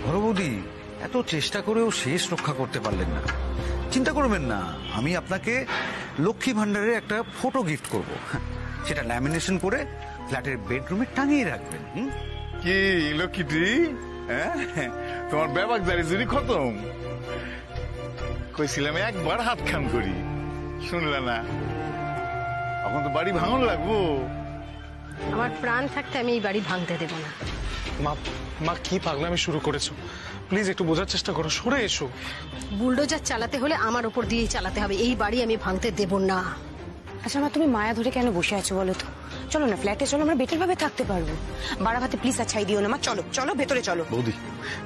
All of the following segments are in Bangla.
বড়বৌদি, এত চেষ্টা করেও শেষ রক্ষা করতে পারলেন না। চিন্তা করবেন না, আমি আপনাকে লক্ষ্মী ভান্ডারের একটা ফটো গিফট করব, সেটা ল্যামিনেশন করে ফ্ল্যাটের বেডরুমে টাঙিয়ে রাখবেন। কি লক্ষ্মীটি, তোমার ব্যাপার দাঁড়িয়ে খতম কইছিলাম একবার হাত খান করি, শুনলে না? এখন তো বাড়ি ভাঙন লাগবো। আমার প্রাণ থাকতে আমি এই বাড়ি ভাঙতে দেব না। মা মা কি পাগলামি শুরু করেছো? প্লিজ একটু বোঝার চেষ্টা করো, সরে এসো। বুলডোজার চালাতে হলে আমার উপর দিয়েই চালাতে হবে, এই বাড়ি আমি ভাঙতে দেব না। আচ্ছা মা, তুমি মায়া ধরে কেন বসে আছো বলো তো? চলো না ফ্ল্যাটে চলো, আমরা বেটার ভাবে থাকতে পারবো। বাড়াভাতে প্লিজ আচ্ছাই দিও না মা, চলো চলো ভেতরে চলো।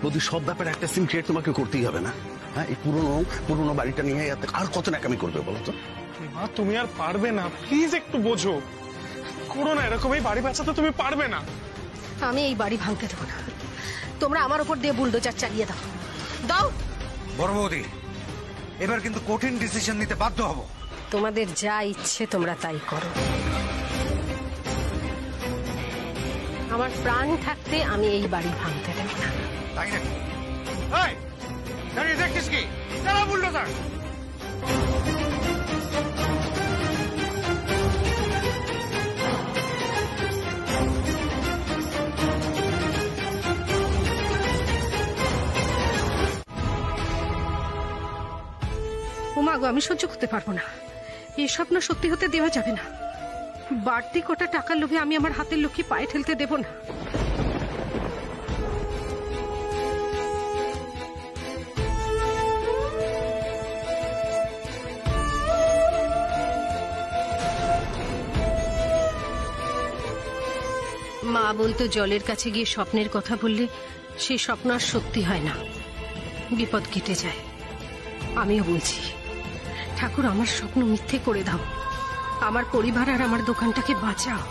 বৌদি সব ব্যাপারে একটা সিন ক্রিয়েট তোমাকে করতেই হবে না? হ্যাঁ, এই পুরোনো বাড়িটা নিয়ে আর কত নাকামি করবে বলো তো? মা তুমি আর পারবে না, প্লিজ একটু বোঝো। করো না এরকম, এই বাড়ি বাঁচাতে তুমি পারবে না। আমি এই বাড়ি ভাঙতে দেব না, তোমরা আমার উপর দিয়ে বুলডোজার চালিয়ে দাও। দাও। বড়বৌদি, এবার কিন্তু কঠিন ডিসিশন নিতে বাধ্য হব। তোমাদের যা ইচ্ছে তোমরা তাই করো, আমার প্রাণ থাকতে আমি এই বাড়ি ভাঙতে দেব না। তাই নাকি? দাঁড়িয়ে দেখছিস কি? চালা বুলডোজার। ওমাগো, আমি সহ্য করতে পারবো না, এই স্বপ্ন সত্যি হতে দেওয়া যাবে না। বাড়তি কটা টাকার লোভে আমি আমার হাতের লক্ষ্মী পায়ে ঠেলতে দেব না। মা বলতো জলের কাছে গিয়ে স্বপ্নের কথা বললে সেই স্বপ্ন আর সত্যি হয় না, বিপদ কেটে যায়। আমিও বলছি, ঠাকুর আমার স্বপ্ন মিথ্যে করে দাও, আমার পরিবার আর আমার দোকানটাকে বাঁচাও।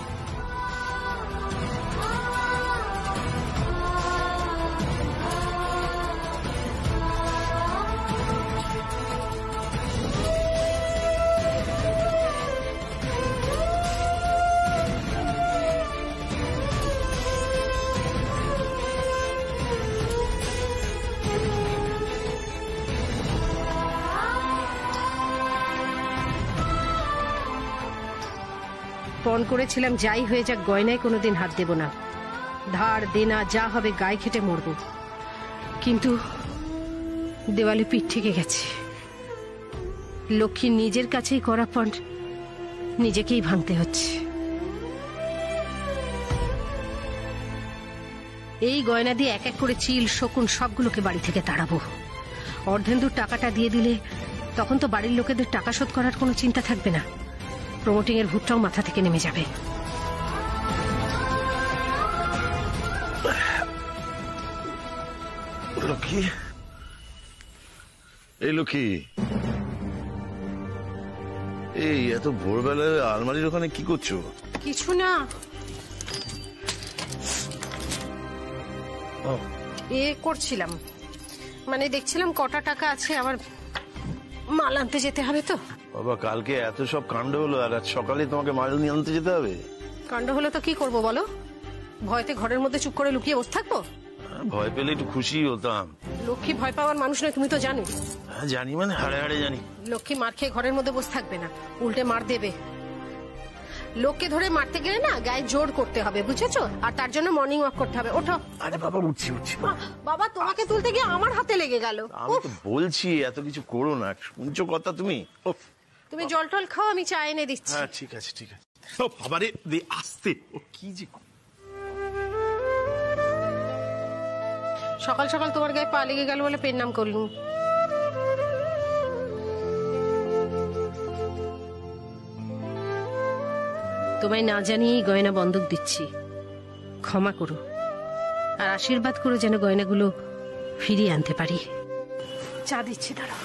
পণ করেছিলাম যাই হয়ে যাক গয়নায় কোনোদিন হাত দেব না, ধার দেনা যা হবে গায়ে খেটে মরব। কিন্তু দেওয়ালে পিঠ থেকে গেছে, লক্ষ্মী নিজের কাছেই করা পণ নিজেকেই ভাঙতে হচ্ছে। এই গয়না দিয়ে এক এক করে চিল শকুন সবগুলোকে বাড়ি থেকে তাড়াবো। অর্ধেন্দুর টাকাটা দিয়ে দিলে তখন তো বাড়ির লোকেদের টাকা শোধ করার কোনো চিন্তা থাকবে না, প্রমোটিং এর ভূতটাও মাথা থেকে নেমে যাবে। লক্ষ্মী, এই লক্ষ্মী, এই এত ভোরবেলায় আলমারির ওখানে কি করছো? কিছু না, এ করছিলাম, মানে দেখছিলাম কটা টাকা আছে, আবার মাল আনতে যেতে হবে তো। বাবা, কালকে এত সব কাণ্ড হলো আর আজ সকালে তোমাকে মাল নিয়ে আনতে যেতে হবে? কাণ্ড হলে তো কি করব বলো, ভয়তে ঘরের মধ্যে চুপ করে লুকিয়ে বসে থাকবো? ভয় পেলে একটু খুশি হতাম। লক্ষ্মী ভয় পাওয়ার মানুষ নয়, তুমি তো জানো। জানি, মানে হাড়ে হাড়ে জানি। লক্ষ্মী মার খেয়ে ঘরের মধ্যে বসে থাকবে না, উল্টে মার দেবে। লোককে ধরে মারতে গেলে না গায়ে জোর করতে হবে, বুঝেছো? আর তার জন্য মর্নিং ওয়াক করতে হবে। ওঠো। আরে বাবা, উঠছি। বাবা, তোমাকে তুলতে গিয়ে আমার হাতে লেগে গেল। আমি তো বলছি এত কিছু করো না, শুনছো কথা তুমি? তুমি জল টল খাও, আমি চা এনে দিচ্ছি। হ্যাঁ ঠিক আছে। বাবারে আস্তে, ও কি যে। সকাল সকাল তোমার গায়ে পা লেগে গেল বলে পেন নাম করলুম। তোমায় না জানিয়েই গয়না বন্ধক দিচ্ছি, ক্ষমা করো আর আশীর্বাদ করো যেন গয়নাগুলো ফিরিয়ে আনতে পারি। চা দিচ্ছি, দাঁড়াও।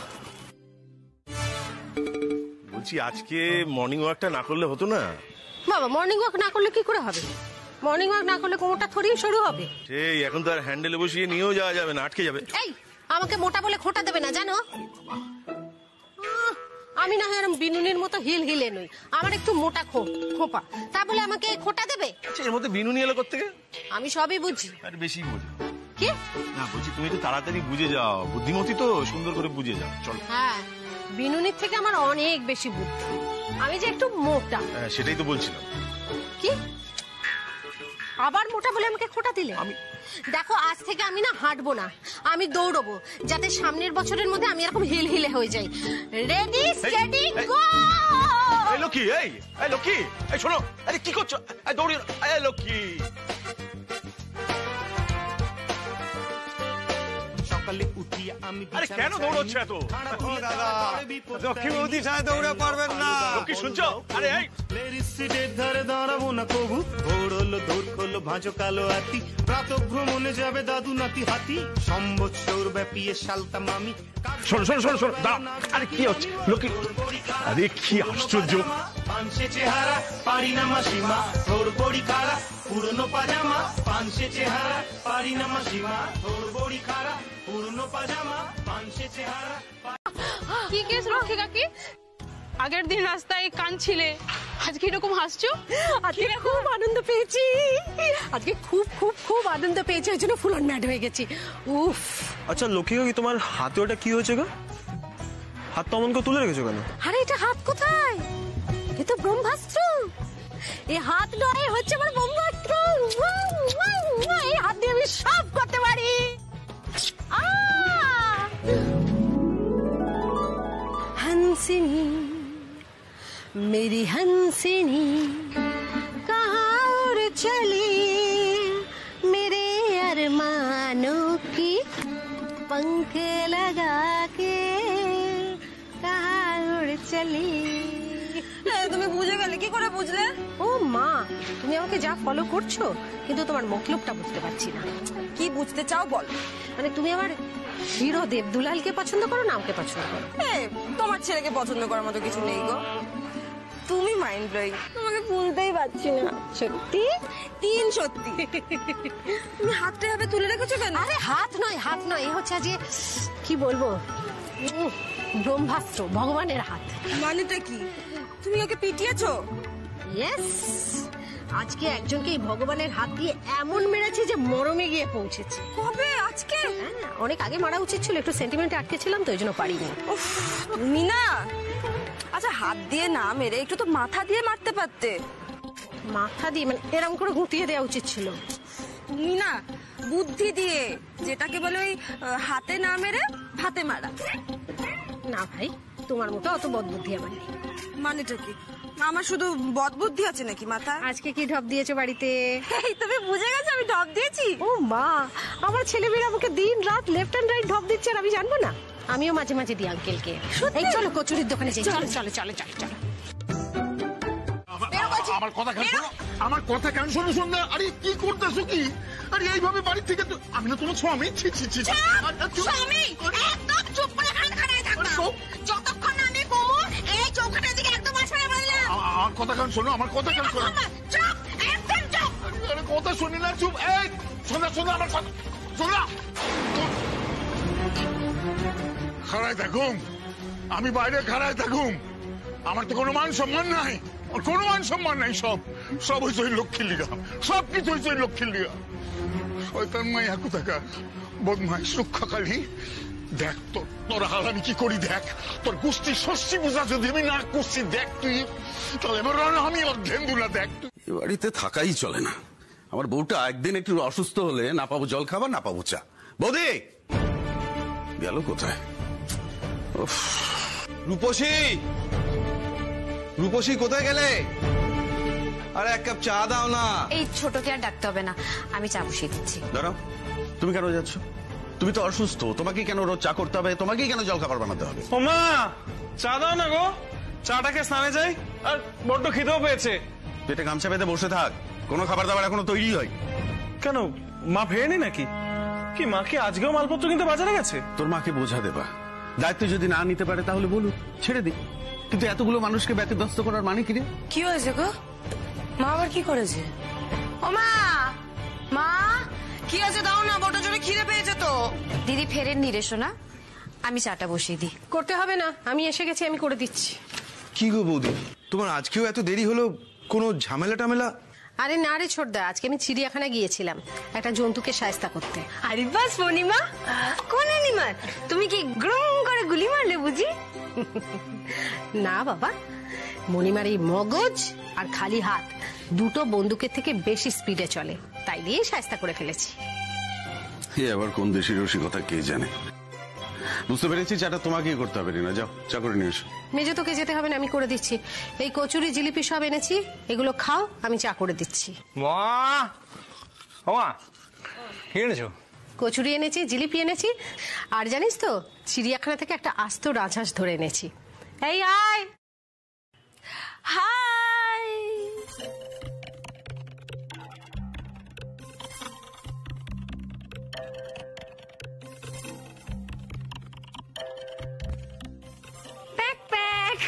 বলছি আজকে মর্নিং ওয়াকটা না করলে হতো না? বাবা, মর্নিং ওয়াক না করলে কি করে হবে? মর্নিং ওয়াক না করলে কোমরটা থরিয়ে শুরু হবে। সেই এখন তো আর হ্যান্ডেলে বসিয়ে নিয়েও যাওয়া যাবে না, আটকে যাবে। এই, আমাকে মোটা বলে খোটা দেবে না, জানো? আমি না হয় বিনুনির মতো হিল হিলে নই, আমার একটু মোটা খোপা, তা বলে আমাকে খোটা দেবে? এর মধ্যে বিনু নিয়ে এলো কোত্থেকে? আমি সবই বুঝি। আরে বেশি বোঝো কি? না, বলছি তুমি একটু তাড়াতাড়ি বুঝে যাও, বুদ্ধিমতী তো, সুন্দর করে বুঝে যাও। চলো। হ্যাঁ, বিনুনির থেকে আমার অনেক বেশি বুদ্ধি। আমি যে একটু মোটা। হ্যাঁ, সেটাই তো বলছিলাম। কি আবার মোটা বলে আমাকে খোটা দিলে? দেখো, আজ থেকে আমি না হাঁটবো না, আমি দৌড়বো, যাতে সামনের বছরের মধ্যে আমি এরকম হিল হিলে হয়ে যাই। Ready steady go. এই লক্ষ্মী, এই লক্ষ্মী, এই শোনো, আরে কি করছো? এই দৌড়ি, এই লক্ষ্মী। সকালে উঠি আমি, আরে কেন দৌড়চ্ছে এত? লক্ষ্মী বৌদি ছাড়া দৌড়ে পারবেন না। লক্ষ্মী শুনছো? আরে এই সিটের ধারে দাঁড়াবো না কবু, ভোর হলো দৌড় করলো ভাঁজো কালো হাতি, প্রাত ভ্রমণে যাবে দাদু নাতি হাতি, সম্বৎসর ব্যাপী এ সালতাম আমি। শোনো শোনো শোনো শোনো, দাঁড়াও। আরে কি হচ্ছে লক্ষ্মী? আরে কি আশ্চর্য! পানসে চেহারা পারি না মাসিমা, তোর বড়ি খারা পুরনো পাজামা, পানসে চেহারা পারি না মাসিমা, তোর বড়ি খারা পুরনো পাজামা, পানসে চেহারা। কি কেস লক্ষ্মী কাকি? আগের দিন রাস্তায় কাঁদছিলে, আজকে এরকম হাসছো? আজকে খুব আনন্দ পেয়েছি, আজকে খুব খুব খুব আনন্দ পেয়েছি, ওই জন্য ফুল অন ম্যাড হয়ে গেছি। উফ। আচ্ছা লক্ষ্মী কাকি, তোমার হাতে ওটা কি হয়েছে গো? হাত তো অমন করে তুলে রেখেছো কেন? আরে এটা হাত কোথায়? এ তো ব্রহ্মাস্ত্র। এই হাত নয়, হচ্ছে আমার ব্রহ্মাস্ত্র। এই হাত দিয়ে আমি সব করতে পারি। हंसिनी मेरी हंसिनी कहाँ उड़ चली, मेरे अरमानों की पंख लगा के कहाँ उड़ चली। তুমি বুঝে গেলে? কি করে বুঝলে? ও মা, তুমি আমাকে যা ফলো করছো, কিন্তু তোমার মতলবটা বুঝতে পারছি না। কি বুঝতে চাও বল? মানে তুমি আমার হিরো দেবদুলালকে পছন্দ করো না আমাকে পছন্দ করো? তোমার ছেলেকে পছন্দ করার মতো কিছু নেই গো, তুমি মাইন্ড ব্লোয়িং, তোমাকে বুঝতেই পারছি না। সত্যি? তিন সত্যি। তুমি হাতটা এভাবে তুলে রেখেছো কেন? আরে হাত নয়, হাত নয়, এই হচ্ছে আজকে কি বলবো, ব্রহ্মাস্ত্র, ভগবানের হাত। মানেটা কি? তুমি ওকে পিটিয়েছো? ইয়েস, আজকে একজনকে এই ভগবানের হাত দিয়ে এমন মেরেছে যে মরমে গিয়ে পৌঁছেছে। কবে? আজকে? হ্যাঁ, অনেক আগে মারা উচিত ছিল, একটু সেন্টিমেন্টে আটকে ছিলাম তো, ওই জন্য পারিনি। তুমি না, আচ্ছা হাত দিয়ে না মেরে একটু তো মাথা দিয়ে মারতে পারতে। মাথা দিয়ে মানে এরকম করে গুঁতিয়ে দেওয়া উচিত ছিল। তুমি না, বুদ্ধি দিয়ে, যেটাকে বলে ওই হাতে না মেরে হাতে মারা। না ভাই, তোমার মতো অত বদবুদ্ধি আমার নেই। মানেটা কি? আমার শুধু বদবুদ্ধি আছে নাকি মাথা? আজকে কি ঢপ দিয়েছো বাড়িতে? এই তুমি বুঝে গেছো আমি ঢপ দিয়েছি? ও মা, আমার ছেলেমেয়েরা আমাকে দিন রাত লেফট এন্ড রাইট ঢপ দিচ্ছে আর আমি জানবো না? আমিও মাঝে মাঝে দিই আঙ্কেলকে। এই চলো কচুরির দোকানে যাই, চলো চলো চলো চলো চলো। আমার কথা কেন শোনো, আমার কথা কেন শোনো সন্ধ্যা? আরে কি করতেছো কি? আরে এইভাবে বাড়ি থেকে আমি না তোমার স্বামী। ছি ছি ছি, স্বামী একদম চুপ করে খানায় থাকবা, যতক্ষণ না আমি বলবো এই চৌকাঠের দিকে একদম আসবে না বললাম। আমার কথা কেন শোনো, আমার কথা কেন শোনো? চুপ, একদম চুপ। আরে কথা শুনি না, চুপ। এই শোনা শোনা, আমার কথা শোনা। খাড়ায় থাকুম, আমি বাইরে খাড়ায় থাকুম, আমার তো কোনো মান সম্মান নাই, কোনো মান সম্মান নাই। সব হয়েছে ওই লক্ষ্মীর লিগা, সব কিছু হয়েছে ওই লক্ষ্মীর লিগা। শয়তান মাইয়া কোথাকার, বদমাইশ রক্ষাকালী। দেখ তোর হাল আমি কি করি, দেখ তোর গোষ্ঠী ষষ্ঠী পূজা যদি আমি না করছি, দেখ তুই তাহলে এবার আমি অর্ধেন্দুলা। দেখ এ বাড়িতে থাকাই চলে না। আমার বউটা একদিন একটু অসুস্থ হলে না পাবো জল খাবার, না পাবো চা। বৌদি গেল কোথায়? রূপসী, রূপসী কোথায় গেলে? আরে এক কাপ চা দাও না। এই ছোটকে আর ডাকতে হবে না, আমি চা বসিয়ে দিচ্ছি। দাঁড়াও, তুমি কেন যাচ্ছ? তুমি তো অসুস্থ, তোমাকে কেন রোজ চা করতে হবে? তোমাকেই কেন জল খাবার বানাতে হবে? ও মা, চা দাও না গো, চাটাকে স্নানে যাই, আর বড্ড খিদেও পেয়েছে। পেটে গামছা বেঁধে বসে থাক, কোনো খাবার দাবার এখনো তৈরি হয়। কেন, মা ফেরেনি নাকি? কি মা কি আজকেও মালপত্র কিনতে বাজারে গেছে? তোর মাকে বোঝা দেবা, দায়িত্ব যদি না নিতে পারে তাহলে বলুক, ছেড়ে দিক। কিন্তু এতগুলো মানুষকে ব্যতিব্যস্ত করার মানে কি রে? কি হয়েছে গো? মা আবার কি করেছে? ও মা, মা কি আছে দাও না, বড় জোরে খিদে পেয়েছে তো। দিদি ফেরেননি রে সোনা, আমি চাটা বসিয়ে দিই। করতে হবে না, আমি এসে গেছি, আমি করে দিচ্ছি। কি গো বৌদি, তোমার আজকেও এত দেরি হলো? কোনো ঝামেলা টামেলা? আরে না রে ছোটদা, আজকে আমি চিড়িয়াখানায় গিয়েছিলাম একটা জন্তুকে শায়েস্তা করতে। আরে বাস মণিমা, কোন অ্যানিমাল? তুমি কি গ্রুম করে গুলি মারলে বুঝি? না বাবা, মণিমার এই মগজ আর খালি হাত দুটো বন্দুকের থেকে বেশি স্পিডে চলে, তাই দিয়েই শায়েস্তা করে ফেলেছি। এ আবার কোন দেশের রসিকতা কে জানে। বুঝতে পেরেছি, চাটা তোমাকেই করতে হবে না। যাও, চা করে নিয়ে এসো। মেজে তোকে যেতে হবে না, আমি করে দিচ্ছি। এই কচুরি জিলিপি সব এনেছি, এগুলো খাও, আমি চা করে দিচ্ছি। মা কি এনেছো? কচুরি এনেছি, জিলিপি এনেছি, আর জানিস তো চিড়িয়াখানা থেকে একটা আস্ত রাজহাঁস ধরে এনেছি। এই আয়। হাই। Pack pack.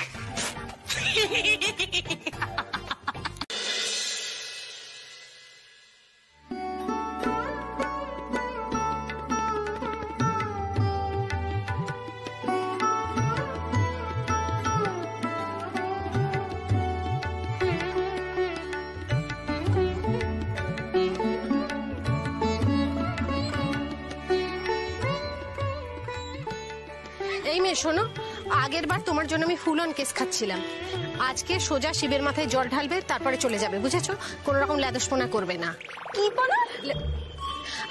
এই মেয়ে শোনো, আগের বার তোমার জন্য আমি ফুল অন কেস খাচ্ছিলাম, আজকে সোজা শিবের মাথায় জল ঢালবে, তারপরে চলে যাবে, বুঝেছো? কোন রকম ল্যাদস্পনা করবে না। কি বলো?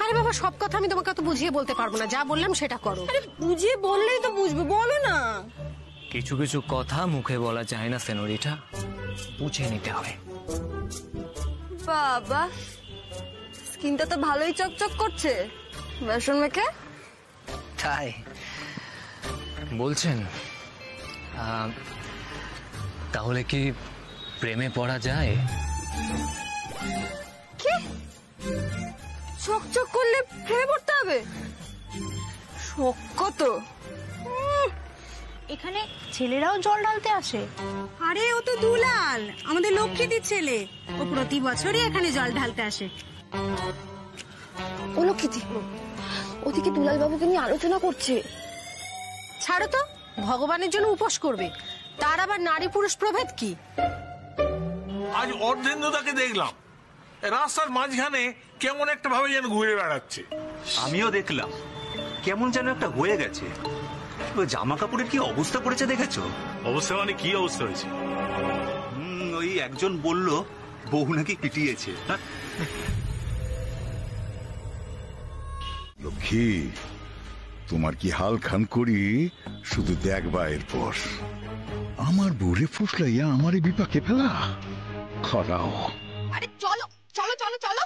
আরে বাবা, সব কথা আমি তোমাকে তো বুঝিয়ে বলতে পারবো না, যা বললাম সেটা করো। আরে বুঝিয়ে বললেই তো বুঝবে, বলো না। কিছু কিছু কথা মুখে বলা যায় না সেনোরিটা, বুঝে নিতে হয়। বাবা, স্কিনটা তো ভালোই চকচক করছে, বেসন মেখে। তাই বলছেন? তাহলে কি প্রেমে পড়া যায়? কি চকচক করলে প্রেমে পড়তে হবে? শখ কত! এখানে ছেলেরাও জল ঢালতে আসে? আরে ও তো দুলাল, আমাদের লক্ষ্মীদির ছেলে, ও প্রতি বছরই এখানে জল ঢালতে আসে। ও লক্ষ্মীদি, ওদিকে দুলাল বাবুকে নিয়ে আলোচনা করছে। ছাড়ো তো, ভগবানের জন্য উপোস করবে, তার আবার নারী পুরুষ প্রভেদ কি? আজ অর্ধেন্দুদাকে দেখলাম রাস্তার মাঝখানে কেমন একটা ভাবে যেন ঘুরে বেড়াচ্ছে। আমিও দেখলাম কেমন যেন একটা হয়ে গেছে। জামা কাপড়ের কি অবস্থা করেছে দেখেছো? অবস্থা মানে কি অবস্থা হয়েছে? ওই একজন বলল বউ নাকি পিটিয়েছে। লক্ষ্মী, তোমার কি হাল খান করি শুধু দেখবা। এরপর আমার বুড়ে ফুসলাইয়া আমারে বিপাকে ফেলা খরাও। আরে চলো চলো চলো চলো।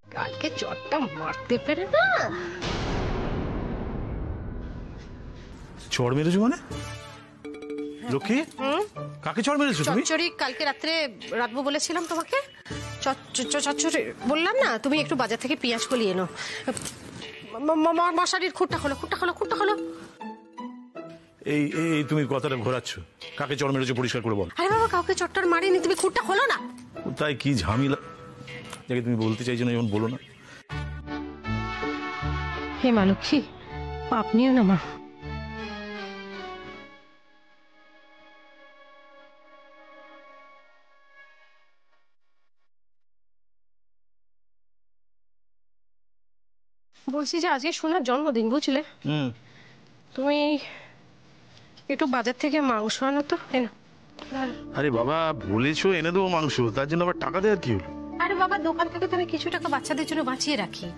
কালকে চটটা মারতে পেরে না। চড় মেরেছো মানে? লক্ষ্মী, কাকে চড় মেরেছো তুমি? চচ্চড়ি কালকে রাত্রে রাতবো বলেছিলাম তোমাকে, চচ্চড়ি বললাম না, তুমি একটু বাজার থেকে পেঁয়াজ কলিয়ে এনো। মশারির খুঁটটা খোলো, খুঁটটা খোলো, খুঁটটা খোলো। এই এই তুমি কথাটা ঘোরাচ্ছ। কাকে চড় মেরেছো পরিষ্কার করে বল। আরে বাবা, কাউকে চট্টর মারিনি, তুমি খুঁটটা খোলো না। তাই কি ঝামেলা যাকে তুমি বলতে চাইছো না, যেমন বলো না। হে মা লক্ষ্মী, আপনিও না মা। বলছি যে আজকে সোনার জন্মদিন, বুঝলে? তুমি একটু বাজার থেকে মাংস আনো তো। আরে বাবা, বলেছো এনে দেবো মাংস, তার জন্য আবার টাকা দেওয়ার কি হলো? আরে বাবা, দোকান থেকে তো আমি কিছু টাকা বাচ্চাদের জন্য বাঁচিয়ে রাখি।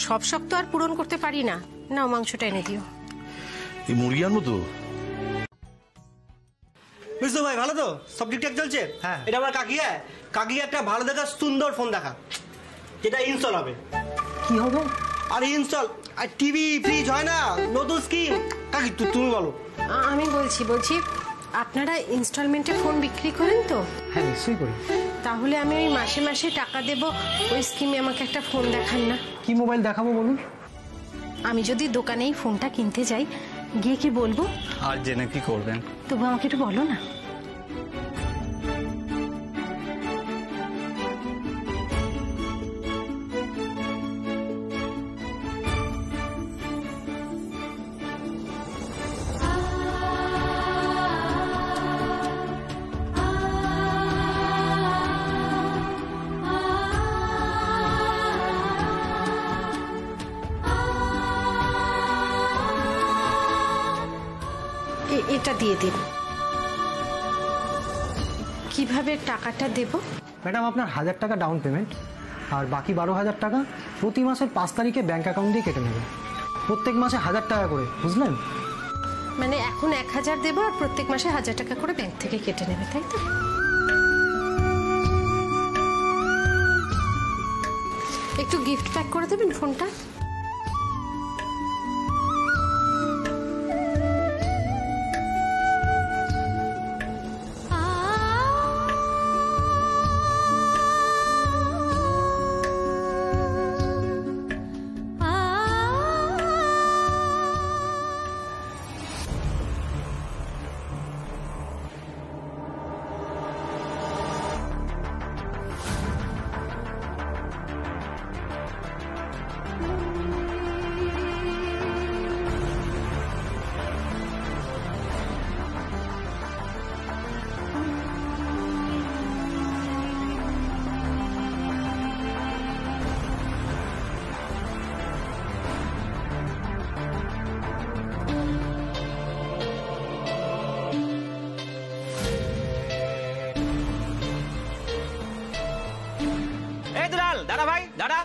সব শখ তো আর পূরণ করতে পারি না। নাও, মাংসটা এনে দিও। এই মুরগি আনবো তো। বুঝতো ভাই, ভালো তো? সব ঠিকঠাক চলছে? হ্যাঁ, এটা আমার কাকি একটা ভালো দেখা সুন্দর ফোন দেখা, যেটা ইনস্টল হবে। কি হবে? আরে ইনস্টল, আর টিভি ফ্রিজ হয় না, নতুন স্কিম। কাকি তুমি বলো। আমি বলছি আপনারা ইনস্টলমেন্টে ফোন বিক্রি করেন তো? হ্যাঁ, নিশ্চয়ই করি। তাহলে আমি ওই মাসে মাসে টাকা দেব, ওই স্কিমে আমাকে একটা ফোন দেখান না। কি মোবাইল দেখাবো বলুন? আমি যদি দোকানেই ফোনটা কিনতে যাই, গিয়ে কি বলবো? আর জেনে কি করবেন? তবু আমাকে একটু বলো না। এটা দিয়ে দিন। কিভাবে টাকাটা দেব? ম্যাডাম, আপনার 1000 টাকা ডাউন পেমেন্ট, আর বাকি 12,000 টাকা প্রতি মাসের 5 তারিখে ব্যাংক অ্যাকাউন্ট দিয়ে কেটে নেবেন। প্রত্যেক মাসে 1000 টাকা করে, বুঝলেন? মানে এখন 1000 দেবো আর প্রত্যেক মাসে 1000 টাকা করে ব্যাংক থেকে কেটে নেবে, তাই তো? একটু গিফট প্যাক করে দেবেন ফোনটা। দাঁড়া ভাই, দাঁড়া।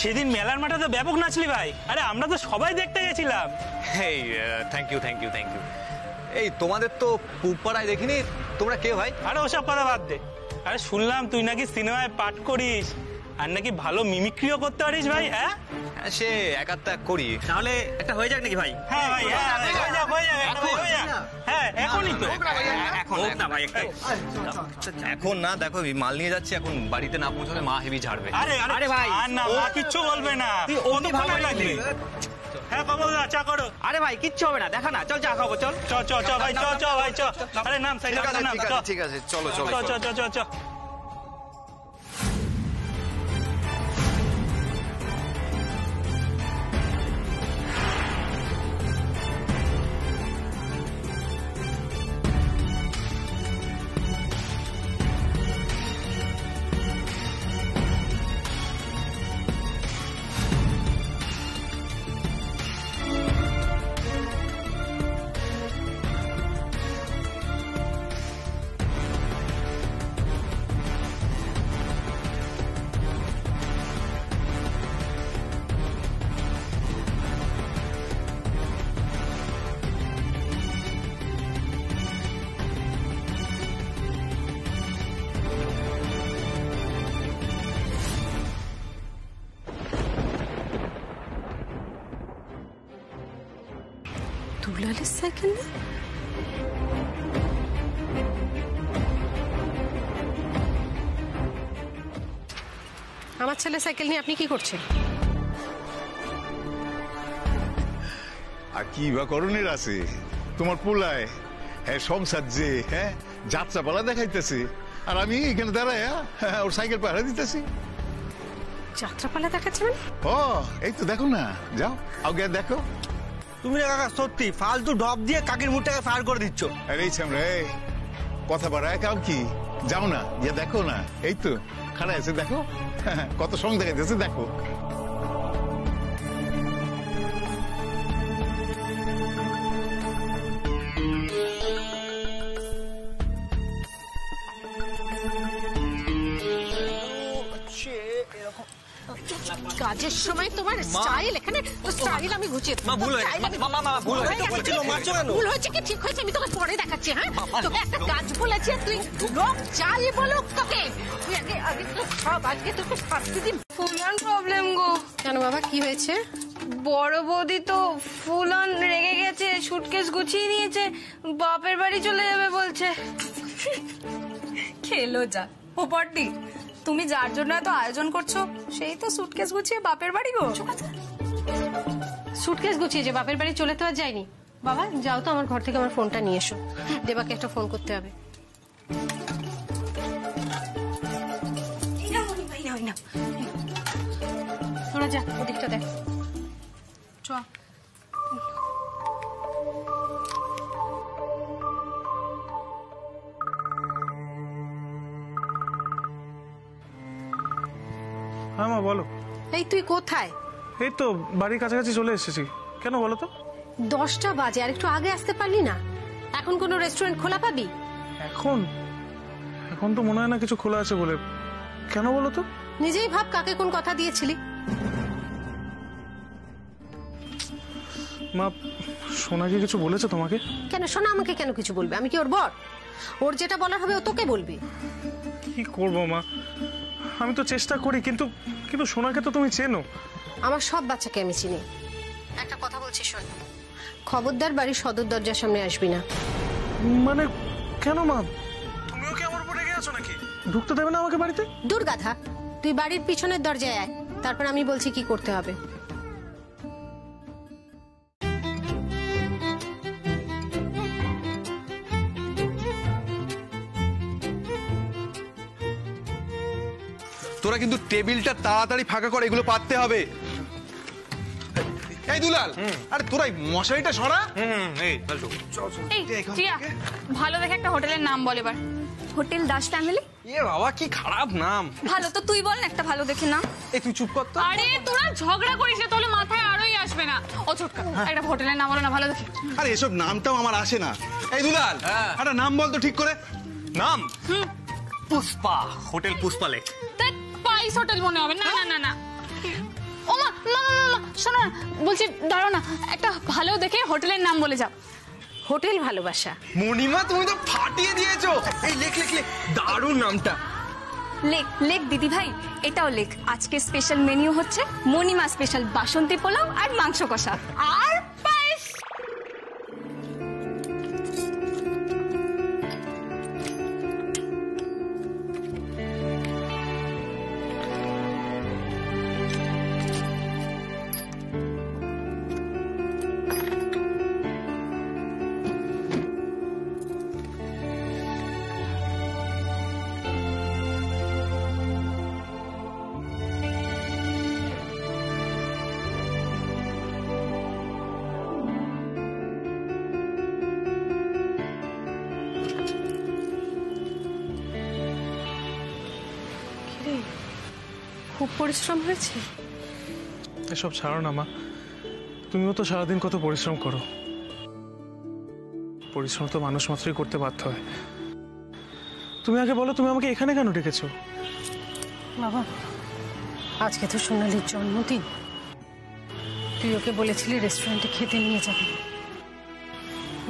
সেদিন মেলার মাঠে তো ব্যাপক নাচলি ভাই। আরে আমরা তো সবাই দেখতে গেছিলাম। এই থ্যাংক ইউ। এই তোমাদের তো পুপাড়ায় দেখিনি, তোমরা কে ভাই? আরে ওসব কথা বাদ দে। আরে শুনলাম তুই নাকি সিনেমায় পাঠ করিস, আর নাকি ভালো মিমিক্রিও করতে পারিস ভাই। হ্যাঁ, সে একাত্তা করি, তাহলে একটা হয়ে যাক নাকি ভাই? হ্যাঁ ভাই, হ্যাঁ এখনই তো। এখন না, দেখো মাল নিয়ে যাচ্ছি, এখন বাড়িতে না পৌঁছলে মা হেভি ঝাড়বে। আরে ভাই, আর না, মা কিচ্ছু বলবে না, কত ভালো লাগবে। হ্যাঁ কমলদা, চা করো। আরে ভাই কিচ্ছু হবে না, দেখা না, চল চা খাবো, চল ভাই, চ। আরে নাম সাইকেল নাম। ঠিক আছে, চলো। চ। দুলালের সাইকেল না? আমার ছেলে সাইকেল নিয়ে আপনি কি করছেন? আর কি বা করণের আছে তোমার পোলায়? হ্যাঁ, সংসার যে যাত্রাপালা দেখাইতেছে, আর আমি এখানে দাঁড়ায় ওর সাইকেল পাহারা দিতেছি। যাত্রাপালা দেখাচ্ছেন? ও, এই তো দেখো না, যাও আগে দেখো। তুমি না কাকা সত্যি ফালতু ঢপ দিয়ে কাকির মুখটাকে ফায়ার করে দিচ্ছ। আরে রে, কথা বাড়ায় কাউ কি? যাও না, গিয়ে দেখো না, এই তো খাড়া আছে, দেখো কত সঙ্গ দেখাইতেছে, দেখো। কাজের সময় তোমার স্টাইল, এখানে স্টাইল আমি ঘুচিয়ে মা ভুল হয়ে গেছে, মা ভুল হয়ে গেছে, ভুল হয়েছে কি ঠিক হয়েছে আমি তোকে পরে দেখাচ্ছি। হ্যাঁ, তোকে একটা কাজ বলেছি, তুই লোক যাই বলুক তোকে, তুই আগে তো সব আজকে তোকে শাস্তি দিন। ফুলান প্রবলেম গো। কেন বাবা, কি হয়েছে? বড় বৌদি তো ফুলান রেগে গেছে, সুটকেস গুছিয়ে নিয়েছে, বাপের বাড়ি চলে যাবে বলছে। খেলো যা ও বড়দি, তুমি যার জন্য এত আয়োজন করছো সেই তো সুটকেস গুছিয়ে বাপের বাড়ি গো। সুটকেস গুছিয়ে যে বাপের বাড়ি চলে তো আর যায়নি। বাবা যাও তো, আমার ঘর থেকে আমার ফোনটা নিয়ে এসো, দেবাকে একটা ফোন করতে হবে। তোরা যা, ওদিকটা দেখ। চ। হ্যাঁ মা বলো। এই তুই কোথায়? এই তো বাড়ির কাছাকাছি চলে এসেছি। কেন বলো তো? 10টা বাজে, আর একটু আগে আসতে পারলি না? এখন কোনো রেস্টুরেন্ট খোলা পাবি? এখন এখন তো মনে হয় না কিছু খোলা আছে বলে। কেন বলো তো? নিজেই ভাব কাকে কোন কথা দিয়েছিলি। মা সোনা কি কিছু বলেছে তোমাকে? কেন সোনা আমাকে কেন কিছু বলবে? আমি কি ওর বর? ওর যেটা বলার হবে ও তোকে বলবি। কি করবো মা, আমি তো চেষ্টা করি, কিন্তু কিন্তু সোনাকে তো তুমি চেনো। আমার সব বাচ্চাকে আমি চিনি। একটা কথা বলছি শোন, খবরদার বাড়ির সদর দরজার সামনে আসবি না। মানে কেন মা, তুমিও কি আমার উপর রেগে আছো নাকি? ঢুকতে দেবে না আমাকে বাড়িতে? দূর গাধা, তুই বাড়ির পিছনের দরজায় আয়, তারপর আমি বলছি কি করতে হবে। তোরা কিন্তু টেবিলটা তাড়াতাড়ি ফাঁকা করে, এগুলো পাততে হবে। এই দুলাল, আরে তোরা মশারিটা সরা। এই টিয়া, ভালো দেখে একটা হোটেলের নাম বল এবার। Hotel Das family. এ বাবা কি খারাপ নাম। ভালো তো তুই বল না একটা ভালো দেখে নাম। এই তুই চুপ কর তো। আরে তোরা ঝগড়া করিস না, তাহলে মাথায় আরোই আসবে না। ও ছোটকা, একটা হোটেলের নাম বলো না ভালো দেখে। আরে এসব নামটাও আমার আসে না। এই দুলাল, একটা নাম বল তো ঠিক করে। নাম পুষ্পা, হোটেল পুষ্পা লেক। পাইস হোটেল মনে হবে। না না না না, ও মা মা মা শোনো না, বলছি দাঁড়াও না, একটা ভালো দেখে হোটেলের নাম বলে যাও। হোটেল ভালোবাসা। মণিমা তুমি তো ফাটিয়ে দিয়েছো। এই লেখ লেখ লেখ, দারুণ নামটা। লেক লেক দিদি ভাই, এটাও লেক। আজকে স্পেশাল মেনু হচ্ছে মণিমা স্পেশাল বাসন্তী পোলাও আর মাংস কষা আর পায়েস। খুব পরিশ্রম হয়েছে। এসব ছাড়ো না মা, তুমিও তো সারাদিন কত পরিশ্রম করো। পরিশ্রম তো মানুষ মাত্রই করতে বাধ্য হয়। তুমি আগে বলো, তুমি আমাকে এখানে কেন ডেকেছো? বাবা আজকে তো সোনালির জন্মদিন, তুই ওকে বলেছিলি রেস্টুরেন্টে খেতে নিয়ে যাবি।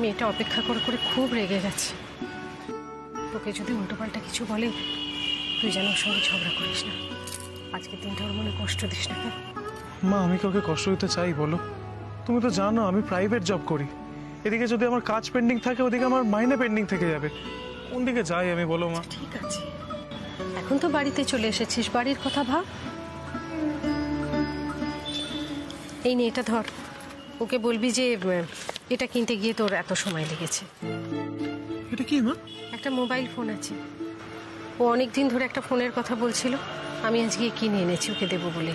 মেয়েটা অপেক্ষা করে করে খুব রেগে গেছে। তোকে যদি উল্টোপাল্টা কিছু বলে তুই যেন ওর সঙ্গে ঝগড়া করিস না। আজকে দিনটা ওর মনে কষ্ট দিস না। মা আমি কাউকে কষ্ট দিতে চাই বলো? তুমি তো জানো আমি প্রাইভেট জব করি। এদিকে যদি আমার কাজ পেন্ডিং থাকে, ওদিকে আমার মাইনে পেন্ডিং থেকে যাবে। কোন দিকে যাই আমি বলো মা? ঠিক আছে, এখন তো বাড়িতে চলে এসেছিস, বাড়ির কথা ভাব। এই নে এটা ধর, ওকে বলবি যে এটা কিনতে গিয়ে তোর এত সময় লেগেছে। এটা কি মা? একটা মোবাইল ফোন আছে, ও অনেকদিন ধরে একটা ফোনের কথা বলছিল, আমি আজকে কিনে এনেছি ওকে দেবো বলে।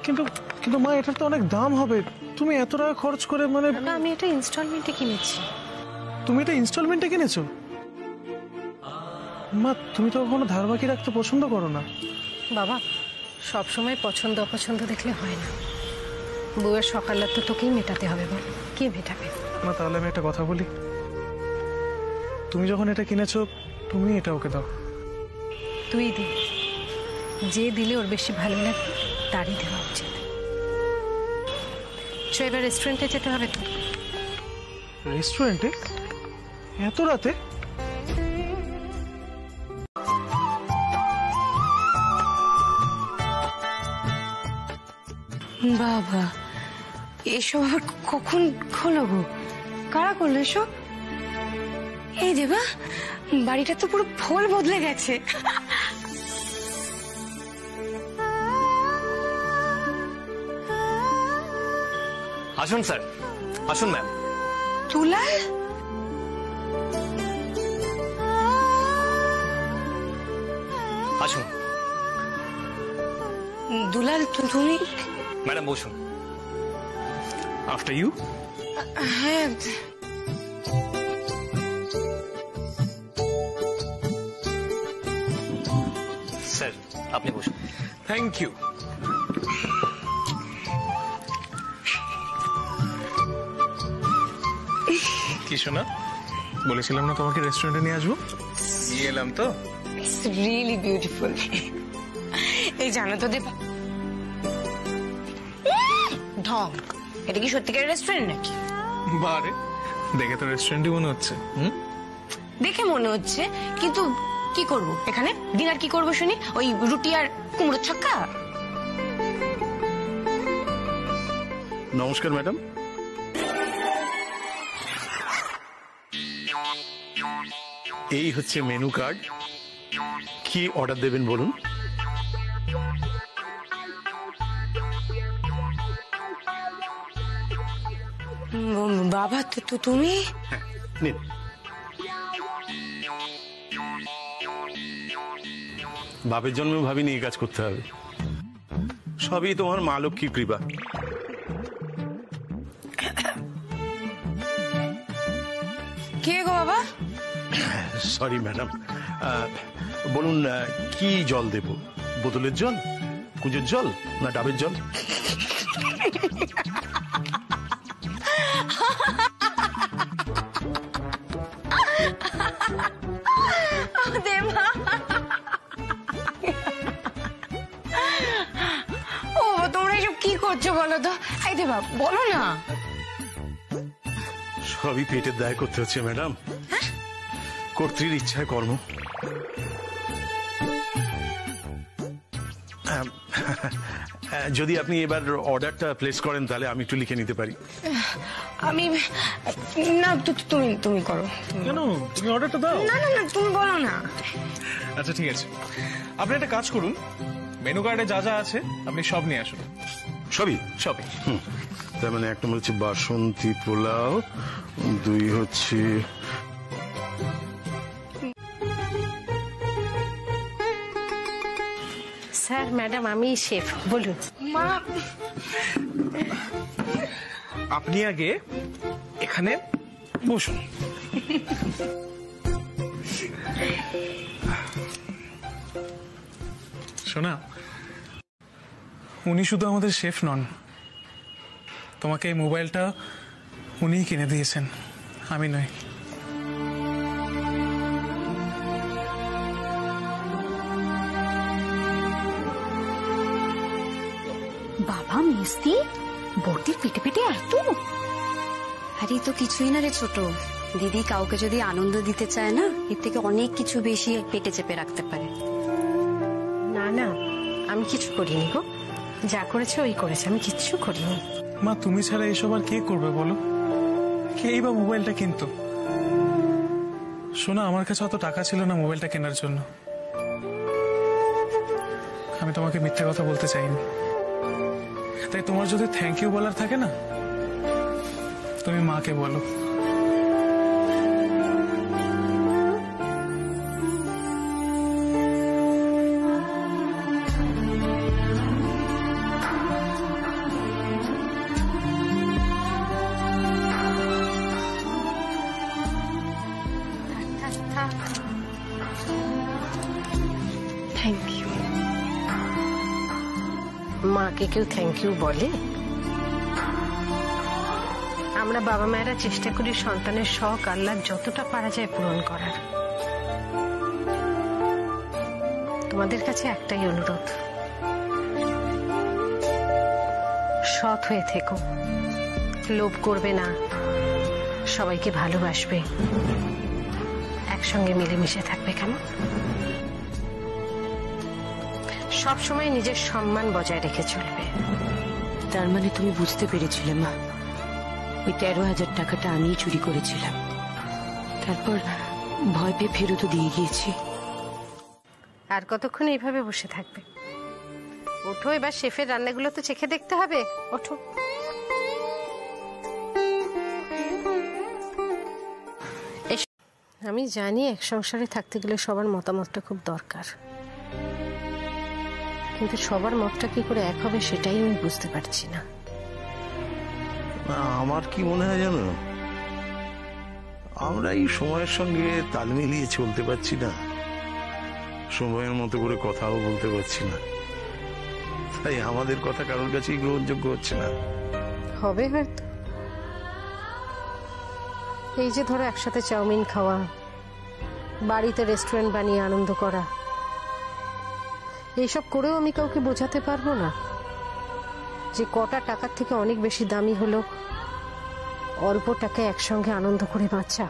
কিন্তু কিন্তু মা এটার তো অনেক দাম হবে, তুমি এত টাকা খরচ করে মানে? আমি এটা ইনস্টলমেন্টে কিনেছি। তুমি এটা ইনস্টলমেন্টে কিনেছো? মা তুমি তো কখনো ধার বাকি রাখতে পছন্দ করো না। বাবা সব সময় পছন্দ অপছন্দ দেখলে হয় না, বউয়ের সকাল তো তোকেই মেটাতে হবে। বল কে মেটাবে? মা তাহলে আমি একটা কথা বলি, তুমি যখন এটা কিনেছো তুমি এটা ওকে দাও। তুই দে, যে দিলে ওর বেশি ভালো লাগে তারই দেওয়া উচিত। এবার রেস্টুরেন্টে যেতে হবে তো। রেস্টুরেন্টে এত রাতে? বাবা, এসব আবার কখন হলো গো? কারা করলো এসব? এই দেবা, বাড়িটা তো পুরো ফল বদলে গেছে। আসুন স্যার, আসুন ম্যাম। দুলাল, আসুন দুলাল, তুমি? ম্যাডাম বসুন। After you. হ্যাঁ, স্যার আপনি বসুন। Thank you. কি শোনা, বলেছিলাম না তোমাকে রেস্টুরেন্টে নিয়ে আসবো? নিয়ে এলাম তো। It's really beautiful. এই জানো তো দেবা, ঢং, এটা কি সত্যিকারের রেস্টুরেন্ট নাকি? বারে, দেখে তো রেস্টুরেন্টই মনে হচ্ছে। দেখে মনে হচ্ছে, কিন্তু কি করব এখানে? ডিনার কি করব শুনি? ওই রুটি আর কুমড়োর ছক্কা? নমস্কার ম্যাডাম। এই হচ্ছে মেনু কার্ড। কি অর্ডার দেবেন বলুন? বাবা, তো তুমি? নিন। বাপের জন্মে ভাবিনি এই কাজ করতে হবে। সবই তোমার মা লক্ষ্মীর কৃপা। কে গো বাবা? সরি ম্যাডাম, বলুন কি জল দেব? বোতলের জল, কুঁজোর জল, না ডাবের জল? দেবা, ও তোমরা এসব কি করছো বলো তো? এই দেবা, বলো না। সবই পেটের দায় করতে হচ্ছে ম্যাডাম। কর্ত্রীর ইচ্ছায় কর্ম। যদি আপনি এবার অর্ডারটা প্লেস করেন তাহলে আমি একটু লিখে নিতে পারি। আমি না, তুমি করো। কেন, তুমি অর্ডারটা দাও। না না না, তুমি বলো না। আচ্ছা ঠিক আছে, আপনি একটা কাজ করুন, মেনু কার্ডে যা যা আছে আপনি সব নিয়ে আসুন। সবই? সবই। তার মানে এক নম্বর হচ্ছে বাসন্তী পোলাও, 2 হচ্ছে স্যার, ম্যাডাম, আমি শেফ, বলুন। মা, আপনি আগে এখানে বসুন। শোনা, উনি শুধু আমাদের শেফ নন, তোমাকে এই মোবাইলটা উনিই কিনে দিয়েছেন, আমি নয়। বাবা, মিস্তি বটির পেটে পেটে এত? আরে তো কিছুই না রে ছোট দিদি, কাউকে যদি আনন্দ দিতে চায় না, এর থেকে অনেক কিছু বেশি পেটে চেপে রাখতে পারে। না না, আমি কিছু করিনি গো, যা করেছে ওই করেছে, আমি কিচ্ছু করিনি। মা, তুমি ছাড়া এসব আর কে করবে বলো? কেই বা মোবাইলটা কিনতো? শোনা, আমার কাছে অত টাকা ছিল না মোবাইলটা কেনার জন্য। আমি তোমাকে মিথ্যে কথা বলতে চাইনি, তাই তোমার যদি থ্যাংক ইউ বলার থাকে না, তুমি মাকে বলো। Thank you. মাকে কেউ থ্যাংক ইউ বলে? আমরা বাবা মায়েরা চেষ্টা করি সন্তানের শখ আহ্লাদ যতটা পারা যায় পূরণ করার। তোমাদের কাছে একটাই অনুরোধ, সৎ হয়ে থেকো, লোভ করবে না, সবাইকে ভালোবাসবে, একসঙ্গে মিলেমিশে থাকবে। কেমন? সব সময় নিজের সম্মান বজায় রেখে চলবে। তার মানে তুমি বুঝতে পেরেছিলে মা, ওই 13,000 টাকাটা আমিই চুরি করেছিলাম, তারপর ভয় পেয়ে ফেরতও দিয়ে গিয়েছি। আর কতক্ষণ এইভাবে বসে থাকবে? ওঠো, এবার শেফের রান্নাগুলো তো চেখে দেখতে হবে। ওঠো। আমি জানি এক সংসারে থাকতে গেলে সবার মতামতটা খুব দরকার, কিন্তু সবার মতটা কি করে এক হবে সেটাই আমি বুঝতে পারছি না। আমার কি মনে হয় জানো, আমরা এই সময়ের সঙ্গে তাল মিলিয়ে চলতে পারছি না, সময়ের মতো করে কথাও বলতে পারছি না, তাই আমাদের কথা কারোর কাছেই গ্রহণযোগ্য হচ্ছে না। হবে হয়তো। এই যে ধরো একসাথে চাউমিন খাওয়া, বাড়িতে রেস্টুরেন্ট বানিয়ে আনন্দ করা, এইসব করেও আমি কাউকে বোঝাতে পারবো না যে কটা টাকার থেকে অনেক বেশি দামি হলো অল্প টাকায় একসঙ্গে আনন্দ করে বাঁচা।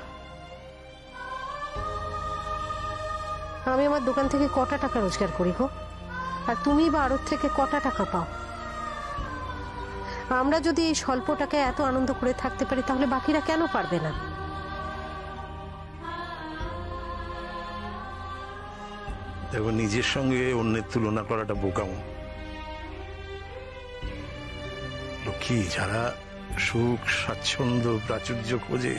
আমি আমার দোকান থেকে কটা টাকা রোজগার করি গো, আর তুমি বা আড়ত থেকে কটা টাকা পাও? আমরা যদি এই স্বল্প টাকায় এত আনন্দ করে থাকতে পারি, তাহলে বাকিরা কেন পারবে না? দেখো, নিজের সঙ্গে অন্যের তুলনা করাটা বোকামো। লক্ষ্মী, যারা সুখ স্বাচ্ছন্দ্য প্রাচুর্য খোঁজে,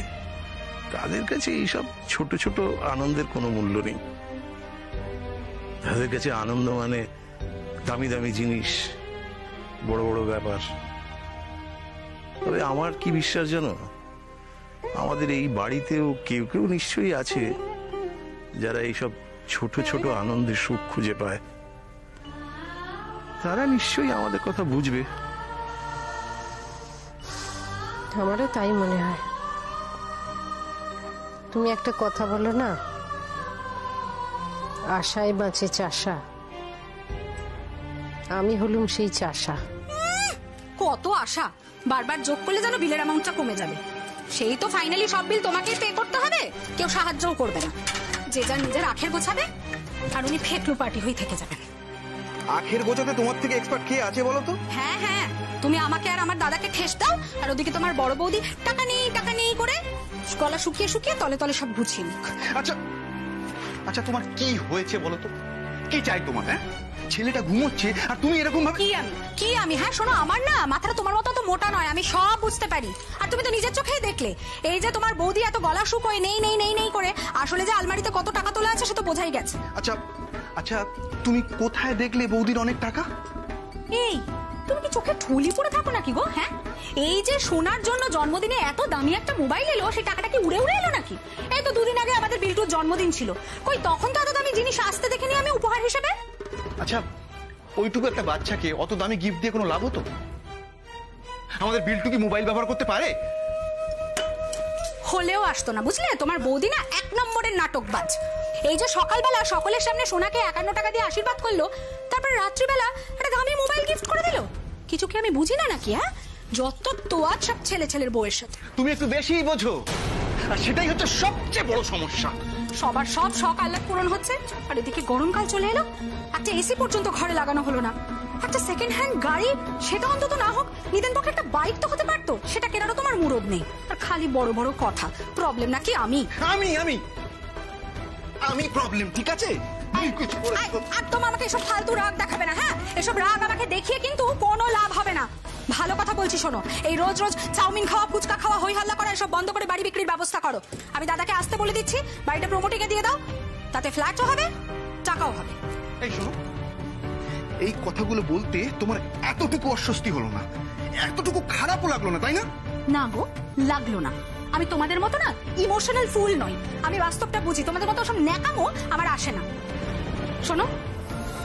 তাদের কাছে এইসব ছোট ছোট আনন্দের কোনো মূল্য নেই। তাদের কাছে আনন্দ মানে দামি দামি জিনিস, বড় বড় ব্যাপার। তবে আমার কি বিশ্বাস জানো, আমাদের এই বাড়িতেও কেউ কেউ নিশ্চয়ই আছে যারা এইসব ছোট ছোট আনন্দের সুখ খুঁজে পায়। তারা নিশ্চয়ই আমাদের কথা বুঝবে। আমারও তাই মনে হয়। তুমি একটা কথা বলো না, আশায় বাঁচে চাষা। আমি হলুম সেই চাষা। কত আশা, বারবার যোগ করলে যেন বিলের অ্যামাউন্টটা কমে যাবে। সেই তো ফাইনালি সব বিল তোমাকেই পে করতে হবে, কেউ সাহায্যও করবে না। যে যার নিজের আখের গোছাবে, আর উনি ফেকলু পার্টি হয়ে থেকে যাবেন। আখের গোছাতে তোমার থেকে এক্সপার্ট কে আছে বলো তো? হ্যাঁ হ্যাঁ, তুমি আমাকে আর আমার দাদাকে ঠেস দাও, আর ওদিকে তোমার বড় বৌদি টাকা নেই করে গলা শুকিয়ে শুকিয়ে তলে তলে সব গুছিয়ে নিক। আচ্ছা আচ্ছা, তোমার কি হয়েছে বলো তো? কি চাই তোমার? হ্যাঁ, ছেলেটা ঘুমোচ্ছে আর তুমি এরকম ভাবে। কি আমি হ্যাঁ শোনো, আমার না মাথাটা তোমার মতো তো মোটা নয়, আমি সব বুঝতে পারি। আর তুমি তো নিজের চোখেই দেখলে, এই যে তোমার বৌদি এত গলা শুকোয় নেই নেই নেই নেই করে, আসলে যে আলমারিতে কত টাকা তোলা আছে সে তো বোঝাই গেছে। আচ্ছা আচ্ছা, তুমি কোথায় দেখলে বৌদির অনেক টাকা? এই তুমি কি চোখে ঠুলি পড়ে থাকো নাকি গো? হ্যাঁ, এই যে সোনার জন্য জন্মদিনে এত দামি একটা মোবাইল এলো, সেই টাকাটা কি উড়ে উড়ে এলো নাকি? এই তো দুদিন আগে আমাদের বিল্টুর জন্মদিন ছিল, কই তখন তো এত দামি জিনিস আসতে দেখিনি আমি উপহার হিসেবে। আচ্ছা, ওইটুকু একটা বাচ্চাকে অত দামি গিফট দিয়ে কোনো লাভ হতো? আমাদের বিল্টু কি মোবাইল ব্যবহার করতে পারে? হলেও আসতো না, বুঝলে? তোমার বৌদি না 1 নম্বরের নাটকবাজ। এই যে সকালবেলা সকলের সামনে সোনাকে 51 টাকা দিয়ে আশীর্বাদ করলো, তারপর রাত্রিবেলা একটা দামি মোবাইল গিফট করে দিল। কিছু কি আমি বুঝি না নাকি? হ্যাঁ, যত তোয়াজ সব ছেলের বউয়ের সাথে। তুমি একটু বেশিই বোঝো, আর সেটাই হচ্ছে সবচেয়ে বড় সমস্যা। সবার সব শখ আহ্লাদ পূরণ হচ্ছে, আর এদিকে গরমকাল চলে এলো, একটা এসি পর্যন্ত ঘরে লাগানো হলো না। একটা সেকেন্ড হ্যান্ড গাড়ি, সেটা অন্তত না হোক, নিদেন পক্ষে একটা বাইক তো হতে পারতো, সেটা কেনারও তোমার মুরদ নেই। আর খালি বড় বড় কথা। প্রবলেম নাকি আমি? আমি প্রবলেম, ঠিক আছে? একদম আমাকে এসব ফালতু রাগ দেখাবে না। হ্যাঁ, এসব রাগ আমাকে দেখিয়ে কিন্তু কোনো লাভ হবে না। ভালো কথা বলছি শোনো, এই রোজ রোজ চাউমিন খাওয়া, ফুচকা খাওয়া, হই হাল্লা করা এসব বন্ধ করে বাড়ি বিক্রির ব্যবস্থা করো। আমি দাদাকে আসতে বলে দিচ্ছি, বাড়িটা প্রমোটিং এ দিয়ে দাও, তাতে ফ্ল্যাটও হবে, টাকাও হবে। এই শোনো, এই কথাগুলো বলতে তোমার এতটুকু অস্বস্তি হলো না, এতটুকু খারাপও লাগলো না, তাই না? না গো, লাগলো না। আমি তোমাদের মতো না ইমোশনাল ফুল নই, আমি বাস্তবটা বুঝি। তোমাদের মতো সব ন্যাকামো আমার আসে না। শোনো,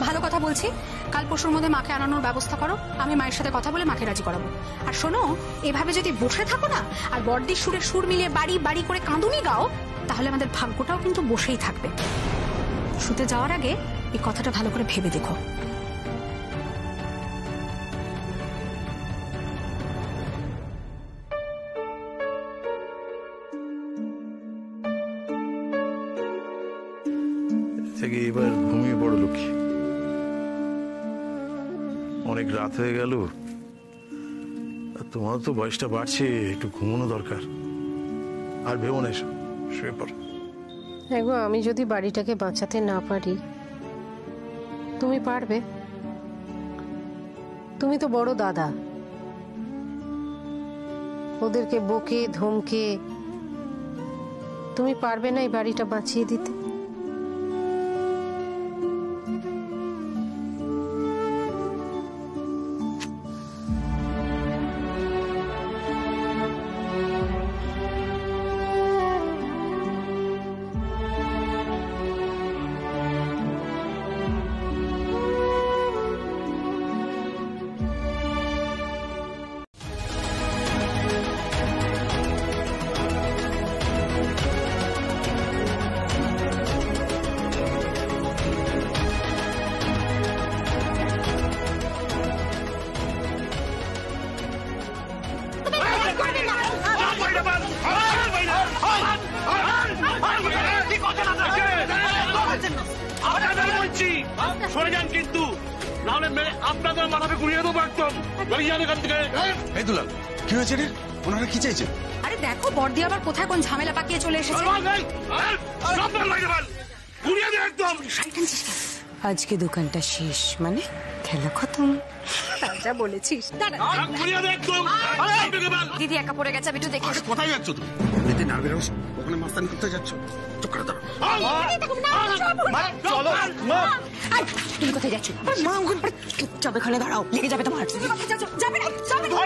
ভালো কথা বলছি, কাল পরশুর মধ্যে মাকে আনানোর ব্যবস্থা করো, আমি মায়ের সাথে কথা বলে মাকে রাজি করাবো। আর শোনো, এভাবে যদি বসে থাকো না আর বড়দির সুরে সুর মিলিয়ে বাড়ি বাড়ি করে কাঁদুনি গাও, তাহলে আমাদের ভাগ্যটাও কিন্তু বসেই থাকবে। শুতে যাওয়ার আগে এই কথাটা ভালো করে ভেবে দেখো। থেকে এবার ঘুমিয়ে পড়ো লক্ষ্মী, অনেক রাত হয়ে গেল, আর তোমার তো বয়সটা বাড়ছে, একটু ঘুমানো দরকার। আর ভেবো না, এসো শুয়ে পড়ো। গো আমি যদি বাড়িটাকে বাঁচাতে না পারি, তুমি পারবে? তুমি তো বড় দাদা, ওদেরকে বকে ধমকে তুমি পারবে না এই বাড়িটা বাঁচিয়ে দিতে? সরে যান কিন্তু, নাহলে মেরে আপনাদের মাথাকে ঘুরিয়ে দেবো একদম। বেরিয়ে যান এখান থেকে। এই দুলাল, কি হয়েছে রে? ওনারা কি চাইছে? আরে দেখো বড়দি আবার কোথায় কোন ঝামেলা পাকিয়ে চলে এসেছে। আজকে দোকানটা শেষ মানে খেলা খতম। যা বলেছিস। দিদি একা পড়ে গেছে, আমি একটু দেখে। কোথায় যাচ্ছ তুমি? এমনিতে নার্ভের ওখানে মাস্তানি করতে যাচ্ছ? চুপ করে দাঁড়াও। তুমি কোথায় যাচ্ছ? মা ওখানে চুপচাপ এখানে দাঁড়াও, লেগে যাবে তোমার। যাবে না, যাবে না।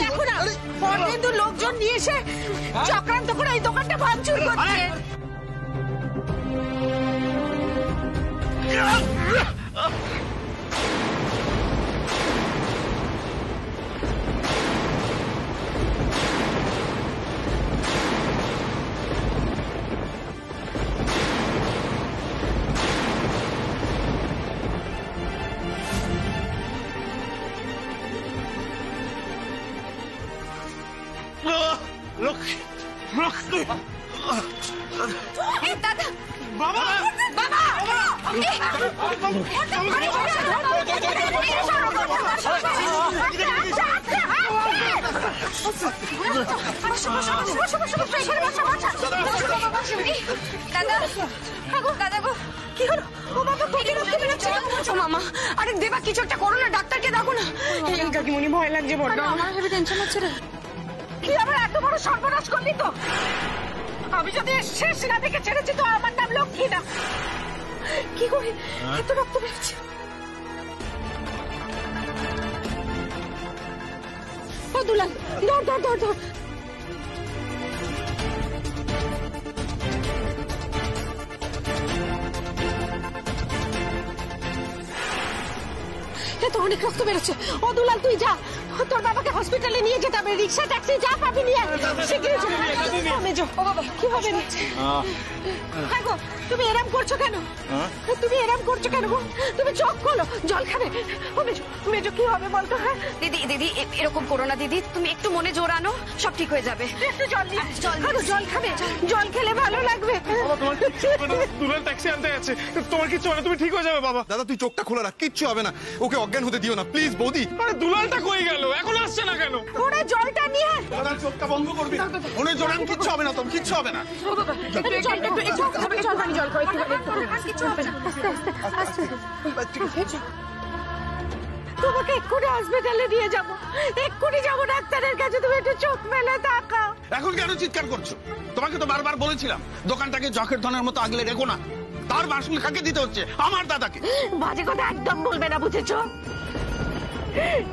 দেখো না, কিন্তু লোকজন নিয়ে এসে চক্রান্ত করে এই দোকানটা ভাঙচুর করছে। দাদা, বাবা, বাবা, কি হলো? মামা, আরে দেবা কিছু একটা করো না, ডাক্তারকে ডাকো না। কাকিমণি ভয় লাগছে বড়। আমার হেবি টেনশন হচ্ছে রে। কি আবার এত বড় সর্বনাশ করলি তো? আমি যদি শেষ না দেখে ছেড়েছি তো আমার নাম লক্ষ্মী না। কি করি, এত রক্ত বেরোচ্ছে। ও দুলাল, ধর ধর ধর ধর। এত অনেক রক্ত বেরোচ্ছে। ও দুলাল তুই যা, তোর বাবাকে হসপিটালে নিয়ে যেতে হবে। রিক্সা ট্যাক্সি যা পাবি নিয়ে শিগগিরই চলে যা। ও বাবা কি হবে না? গো তুমি এরম করছো কেন? তুমি এরম করছো কেন গো? তুমি চোখ খোলো, জল খাবে। ও মেজো, মেজো কি হবে বলতো? হ্যাঁ দিদি, দিদি এরকম করো না দিদি, তুমি একটু মনে জোর আনো, সব ঠিক হয়ে যাবে। একটু জল নিয়ে জল খাবে, জল খেলে ভালো লাগবে। দুলাল ট্যাক্সি আনতে আছে, তোমার কিচ্ছু হবে না, তুমি ঠিক হয়ে যাবে বাবা। দাদা তুই চোখটা খোলা রাখ, কিচ্ছু হবে না, ওকে অজ্ঞান হতে দিও না প্লিজ বৌদি। আরে দুলালটা কই গেল, এখন আসছে না কেন? ওরে জলটা নিয়ে দাদা চোখটা বন্ধ করবি, ওনে জোরান কিচ্ছু হবে না, তোর কিচ্ছু হবে না। তোমাকে এক্ষুনি হসপিটালে নিয়ে যাবো, এক্ষুনি যাবো ডাক্তারের কাছে। তুমি একটু চোখ মেলে তাকাও। এখন কেন চিৎকার করছো? তোমাকে তো বারবার বলেছিলাম দোকানটাকে জখের ধনের মতো আগলে রেখো না। তার মাসুল কাকে দিতে হচ্ছে? আমার দাদাকে। বাজে কথা একদম বলবে না, বুঝেছো?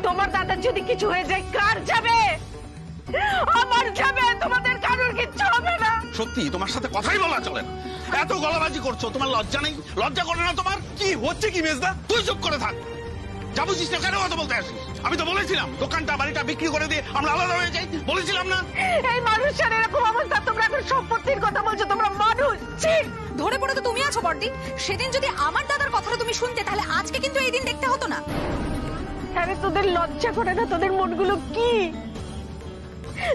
তোমার দাদার যদি কিছু হয়ে যায় কার যাবে? আমার যাবে, তোমাদের কারোর কিচ্ছু হবে না। সত্যি তোমার সাথে কথাই বলা চলে না। এত গলাবাজি করছো, তোমার লজ্জা নেই? লজ্জা করে না তোমার? কি হচ্ছে কি মেজদা? তুই চুপ করে থাক। যা বুঝিস না কেন কথা বলতে আসিস? আমি তো বলেছিলাম দোকানটা বাড়িটা বিক্রি করে দিয়ে আমরা আলাদা হয়ে যাই, বলেছিলাম না? এই মানুষের এরকম অবস্থা, তোমরা এখন সম্পত্তির কথা বলছো, তোমরা মানুষ। ধরে পড়ে তো তুমি আছো বর্দি। সেদিন যদি আমার দাদার কথাটা তুমি শুনতে, তাহলে আজকে কিন্তু এই দিন দেখতে হতো না। আরে তোদের লজ্জা করে না? তোদের মনগুলো কি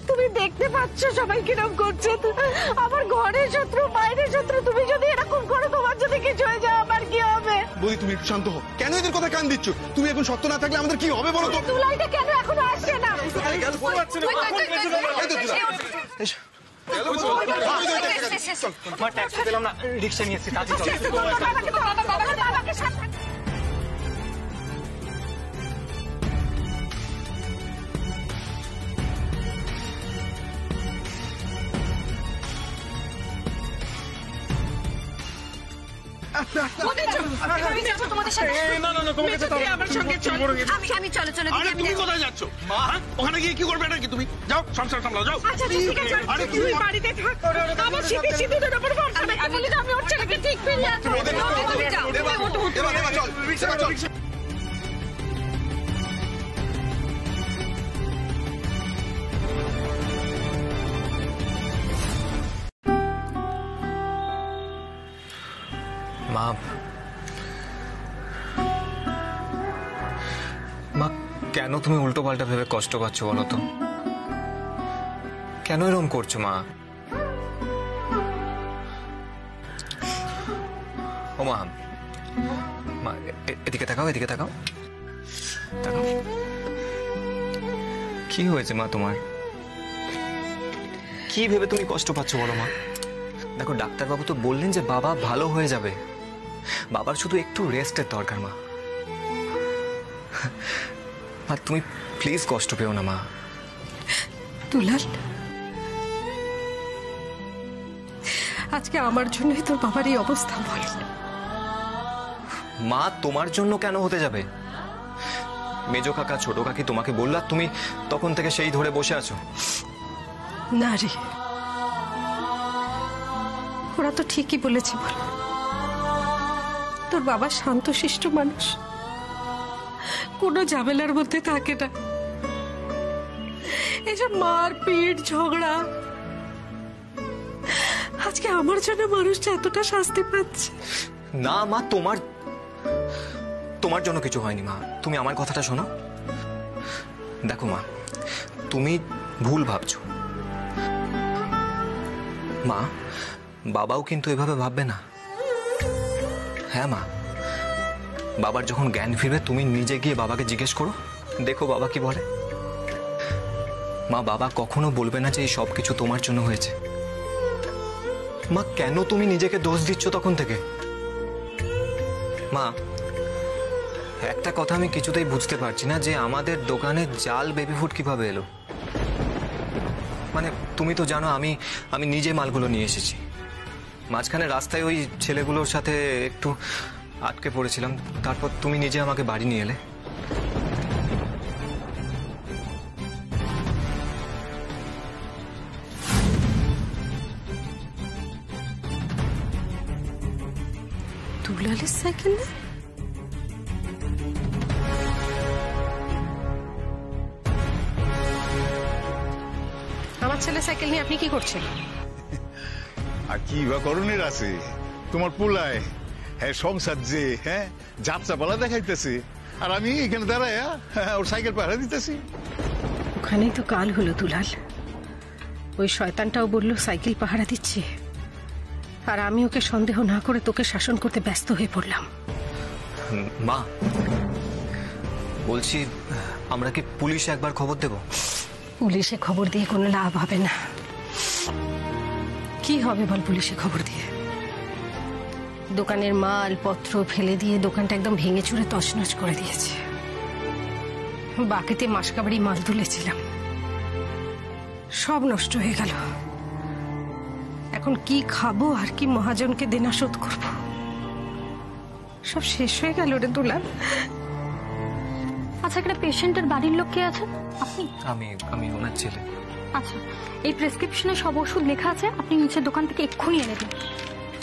তুমি দেখতে পাচ্ছ সবাই কিরকম করছে? আমার ঘরের শত্রু, বাইরের শত্রু, তুমি যদি এরকম করো, তোমার যদি কিছু হয়ে যায় আমার কি হবে? বৌদি তুমি একটু শান্ত হও। কেন এদের কথা কান দিচ্ছ? তুমি এখন শক্ত না থাকলে আমাদের কি হবে বলো তো? দুলাইটা কেন এখনো আসছে না? ট্যাক্সি পেলাম না, রিক্সা নিয়ে এসেছি। তুমি কোথায় যাচ্ছ? ওখানে গিয়ে কি করবে নাকি? তুমি যাও, সংসার সামলাও, যাও। বাড়িতে থাক, আমার শীতে শীতের উপর ভরসা রেখে বলি আমি ওর ছেলেকে ঠিক ফিরিয়ে আনবো। মা, মা কেন তুমি উল্টো পাল্টা ভেবে কষ্ট পাচ্ছ বলো তো? কেন এরকম করছো মা? ও মা, মা এদিকে তাকাও, এদিকে তাকাও, তাকাও। কি হয়েছে মা তোমার? কি ভেবে তুমি কষ্ট পাচ্ছ বলো মা? দেখো ডাক্তারবাবু তো বললেন যে বাবা ভালো হয়ে যাবে। বাবার শুধু একটু রেস্টের দরকার মা। মা তুমি প্লিজ কষ্ট পেও না মা। দুলাল, আজকে আমার জন্যই তোর বাবার এই অবস্থা। বল মা তোমার জন্য কেন হতে যাবে? মেজো কাকা ছোট কাকি তোমাকে বললা, তুমি তখন থেকে সেই ধরে বসে আছো। না রে, ওরা তো ঠিকই বলেছে। বল, তোর বাবা শান্তশিষ্ট মানুষ, কোনো ঝামেলার মধ্যে থাকে না। এসব মারপিট ঝগড়া, আজকে আমার জন্য মানুষটা এতটা শাস্তি পাচ্ছে। না মা, তোমার জন্য কিছু হয়নি মা। তুমি আমার কথাটা শোনো। দেখো মা, তুমি ভুল ভাবছো। মা, বাবাও কিন্তু এভাবে ভাববে না। হ্যাঁ মা, বাবার যখন জ্ঞান ফিরবে তুমি নিজে গিয়ে বাবাকে জিজ্ঞেস করো, দেখো বাবা কি বলে। মা, বাবা কখনো বলবে না যে এই সব কিছু তোমার জন্য হয়েছে। মা, কেন তুমি নিজেকে দোষ দিচ্ছ তখন থেকে? মা, একটা কথা আমি কিছুতেই বুঝতে পারছি না যে আমাদের দোকানে জাল বেবি ফুড কিভাবে এলো। মানে তুমি তো জানো আমি নিজে মালগুলো নিয়ে এসেছি। মাঝখানে রাস্তায় ওই ছেলেগুলোর সাথে একটু আটকে পড়েছিলাম, তারপর তুমি নিজে আমাকে বাড়ি নিয়ে এলে। দুলালের সাইকেল না? আমার ছেলে সাইকেল নিয়ে আপনি কি করছেন? আর কি বা করণের আছে? তোমার পোলায় হ্যাঁ সংসার যে হ্যাঁ যাত্রা পালা দেখাইতেছে, আর আমি এখানে দাঁড়ায় ওর সাইকেল পাহারা দিতেছি। ওখানেই তো কাল হলো দুলাল। ওই শয়তানটাও বললো সাইকেল পাহারা দিচ্ছে, আর আমি ওকে সন্দেহ না করে তোকে শাসন করতে ব্যস্ত হয়ে পড়লাম। মা, বলছি আমরা কি পুলিশে একবার খবর দেব? পুলিশে খবর দিয়ে কোনো লাভ হবে না। কি হবে বল পুলিশে খবর দিয়ে? দোকানের মাল পত্র ফেলে দিয়ে দোকানটা একদম ভেঙে চুরে তছনছ করে দিয়েছে। বাকিতে মাসকাবাড়ি মাল তুলেছিলাম, সব নষ্ট হয়ে গেল। এখন কি খাবো আর কি মহাজনকে দেনা শোধ করবো? সব শেষ হয়ে গেল রে দুলাল। আচ্ছা, একটা পেশেন্টের বাড়ির লোক কে আছে? আপনি? আমি ওনার ছেলে। আচ্ছা, এই প্রেসক্রিপশনে সব ওষুধ লেখা আছে, আপনি নিচের দোকান থেকে এক্ষুনি এনে দিন।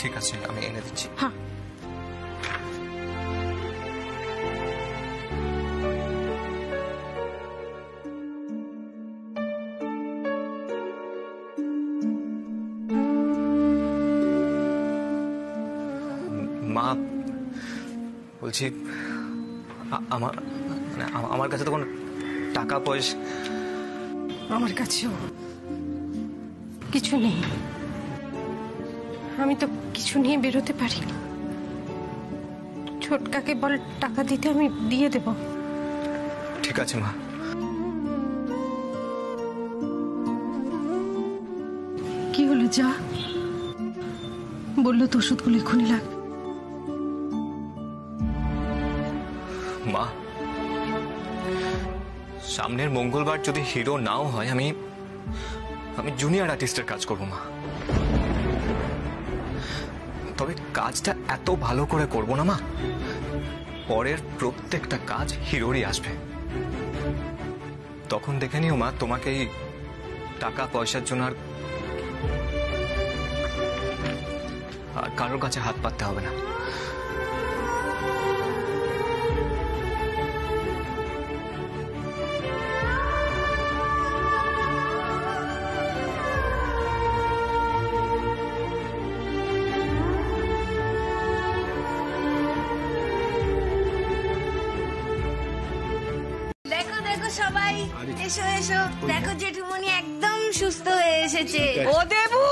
ঠিক আছে, আমি এনে দিচ্ছি। হ্যাঁ। মা, বলছি আমার কাছে তো কোনো টাকা পয়সা, আমার কাছেও কিছু নেই। আমি তো কিছু নিয়ে বেরোতে পারি। ছোটকাকে বল টাকা দিতে, আমি দিয়ে দেব। ঠিক আছে মা। কি হলো? যা বললো তো ওষুধগুলো এক্ষুনি লাগ। মা, সামনের মঙ্গলবার যদি হিরো নাও হয়, আমি জুনিয়র আর্টিস্টের কাজ করব মা। তবে কাজটা এত ভালো করে করব না মা, পরের প্রত্যেকটা কাজ হিরোরই আসবে। তখন দেখে নিও মা, তোমাকে এই টাকা পয়সার জন্য আর কারোর কাছে হাত পাততে হবে না। সবাই এসো এসো, দেখো জেঠুমনি একদম সুস্থ হয়ে এসেছে। ও দেবু,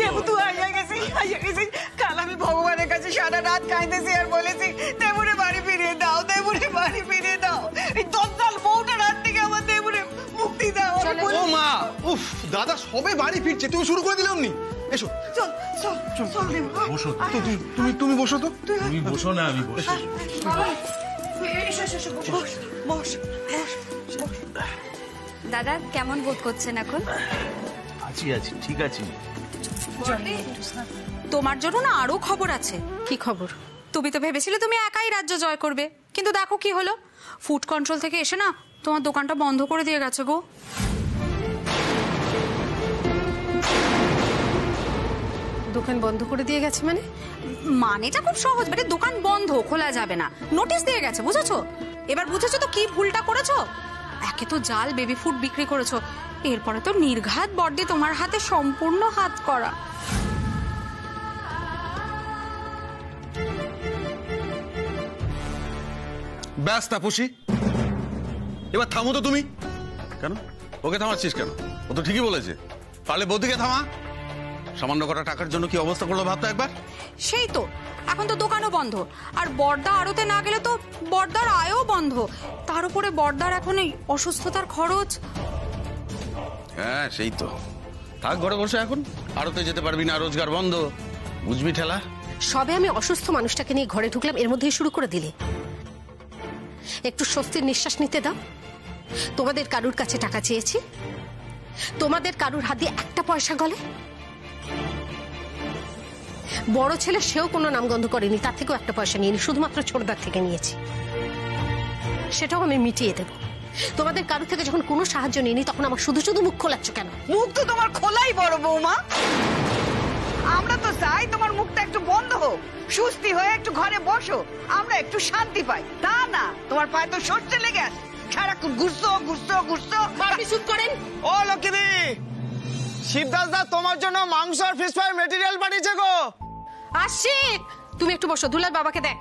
দেবু তুই হারিয়ে গেছিস। কাল আমি ভগবানের কাছে সারা রাত কাঁদতেছি আর বলেছি দেবুরে বাড়ি ফিরিয়ে দাও, দেবুরে বাড়ি ফিরিয়ে দাও। এই 10 সাল বউটা রাত থেকে আমার দেবুরে মুক্তি দাও। ও মা, উফ, দাদা সবে বাড়ি ফিরছে, তুমি শুরু করে দিলাম নি। এসো, চল চল চল দেবু, বসো। তুমি বসো তো। তুমি বসো না, আমি বসি। এসো এসো, বস বস বস। দাদা কেমন বোধ করছেন এখন? আছি ঠিক আছি। তোমার জন্য না আরো খবর আছে। কি খবর? তুমি তো ভেবেছিলে তুমি একাই রাজ্য জয় করবে, কিন্তু দেখো কি হলো। ফুড কন্ট্রোল থেকে এসে না তোমার দোকানটা বন্ধ করে দিয়ে গেছে গো। দোকান বন্ধ করে দিয়ে গেছে মানে? মানেটা খুব সহজ, মানে দোকান বন্ধ, খোলা যাবে না, নোটিশ দিয়ে গেছে, বুঝেছো? এবার বুঝেছো তো কি ভুলটা করেছো? একে তো জাল বেবি ফুড বিক্রি করেছো, এরপরে তো নির্ঘাত বড়দি তোমার হাতে সম্পূর্ণ হাত করা। ব্যাস তাপসী, এবার থামো তো তুমি। কেন ওকে থামাচ্ছিস কেন? ও তো ঠিকই বলেছে, পারলে বৌদিকে থামা। সামান্য কটা টাকার জন্য কি অবস্থা করলো ভাবতো একবার। সেই তো, এখন তো দোকানও বন্ধ, আর বড়দা আড়তে না গেলে তো বড়দার আয়ও বন্ধ। তার উপরে বড়দার এখন এই অসুস্থতার খরচ। হ্যাঁ সেই তো, থাক ঘরে বসে, এখন আড়তে যেতে পারবি না, রোজগার বন্ধ, বুঝবি ঠেলা। সবে আমি অসুস্থ মানুষটাকে নিয়ে ঘরে ঢুকলাম, এর মধ্যেই শুরু করে দিলে। একটু স্বস্তির নিঃশ্বাস নিতে দাও। তোমাদের কারুর কাছে টাকা চেয়েছি? তোমাদের কারুর হাত দিয়ে একটা পয়সা গলে? বড় ছেলে সেও কোনো নামগন্ধ করেনি, তার থেকেও একটা পয়সা নিয়েনি, শুধুমাত্র ছোটদার থেকে নিয়েছি। সেটাও আমি মিটিয়ে দেব। তোমাদের কারুর থেকে যখন কোনো সাহায্য নিইনি, তখন আমার শুধু শুধু মুখ খোলাচ্ছ কেন? মুখ তো তোমার খোলাই বড় বৌমা। আমরা তো চাই তোমার মুখটা একটু বন্ধ হোক, সুস্থি হয়ে একটু ঘরে বসো, আমরা একটু শান্তি পাই। তা না, তোমার পায়ে তো সর্ষে লেগে আছে, সারাক্ষণ ঘুরছো ঘুরছো ঘুরছো। আপনি চুপ করেন। ও লক্ষ্মীদি, শিবদাস দা তোমার জন্য মাংস আর ফিশ ফ্রাই মেটেরিয়াল পাঠিয়েছে গো। আসছি, তুমি একটু বসো, দুলাল বাবাকে দেখ।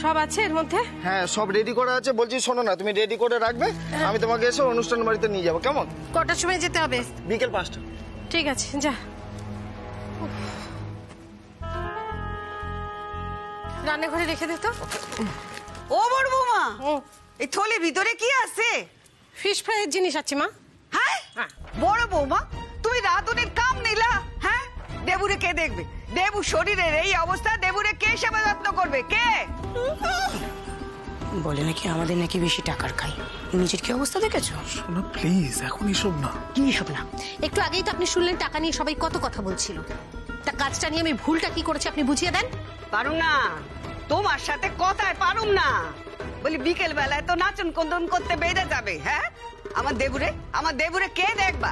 সব আছে এর মধ্যে? হ্যাঁ সব রেডি করা আছে। বলছি শোনো না, তুমি রেডি করে রাখবে, আমি তোমাকে এসে অনুষ্ঠান বাড়িতে নিয়ে যাবো, কেমন? কটার সময় যেতে হবে? বিকেল 5টা। ঠিক আছে, যা। রান্নাঘরে রেখে দে তো। ও বড় বৌমা, এই থলির ভিতরে কি আছে? ফিশ ফ্রাইয়ের জিনিস আছে মা। হ্যাঁ বড় বৌমা, তুমি রাঁধুনির কাম নিলা? হ্যাঁ, দেবুরে কে দেখবে? দেবু শরীরের এই অবস্থা, দেবুরে কে সেবা যত্ন করবে? কে? বলে নাকি আমাদের নাকি বেশি টাকার খাই। নিজের কি অবস্থা দেখেছো? শোনা প্লিজ, এখন এসব না। কি এসব না? একটু আগেই তো আপনি শুনলেন টাকা নিয়ে সবাই কত কথা বলছিল। তা কাজটা নিয়ে আমি ভুলটা কি করেছি আপনি বুঝিয়ে দেন। পারো না, তোমার সাথে কথায় পারুম না। বলি বিকেল বেলায় তো নাচন কন্দন করতে বেড়ে যাবে। হ্যাঁ, আমার দেবুরে কে দেখবা?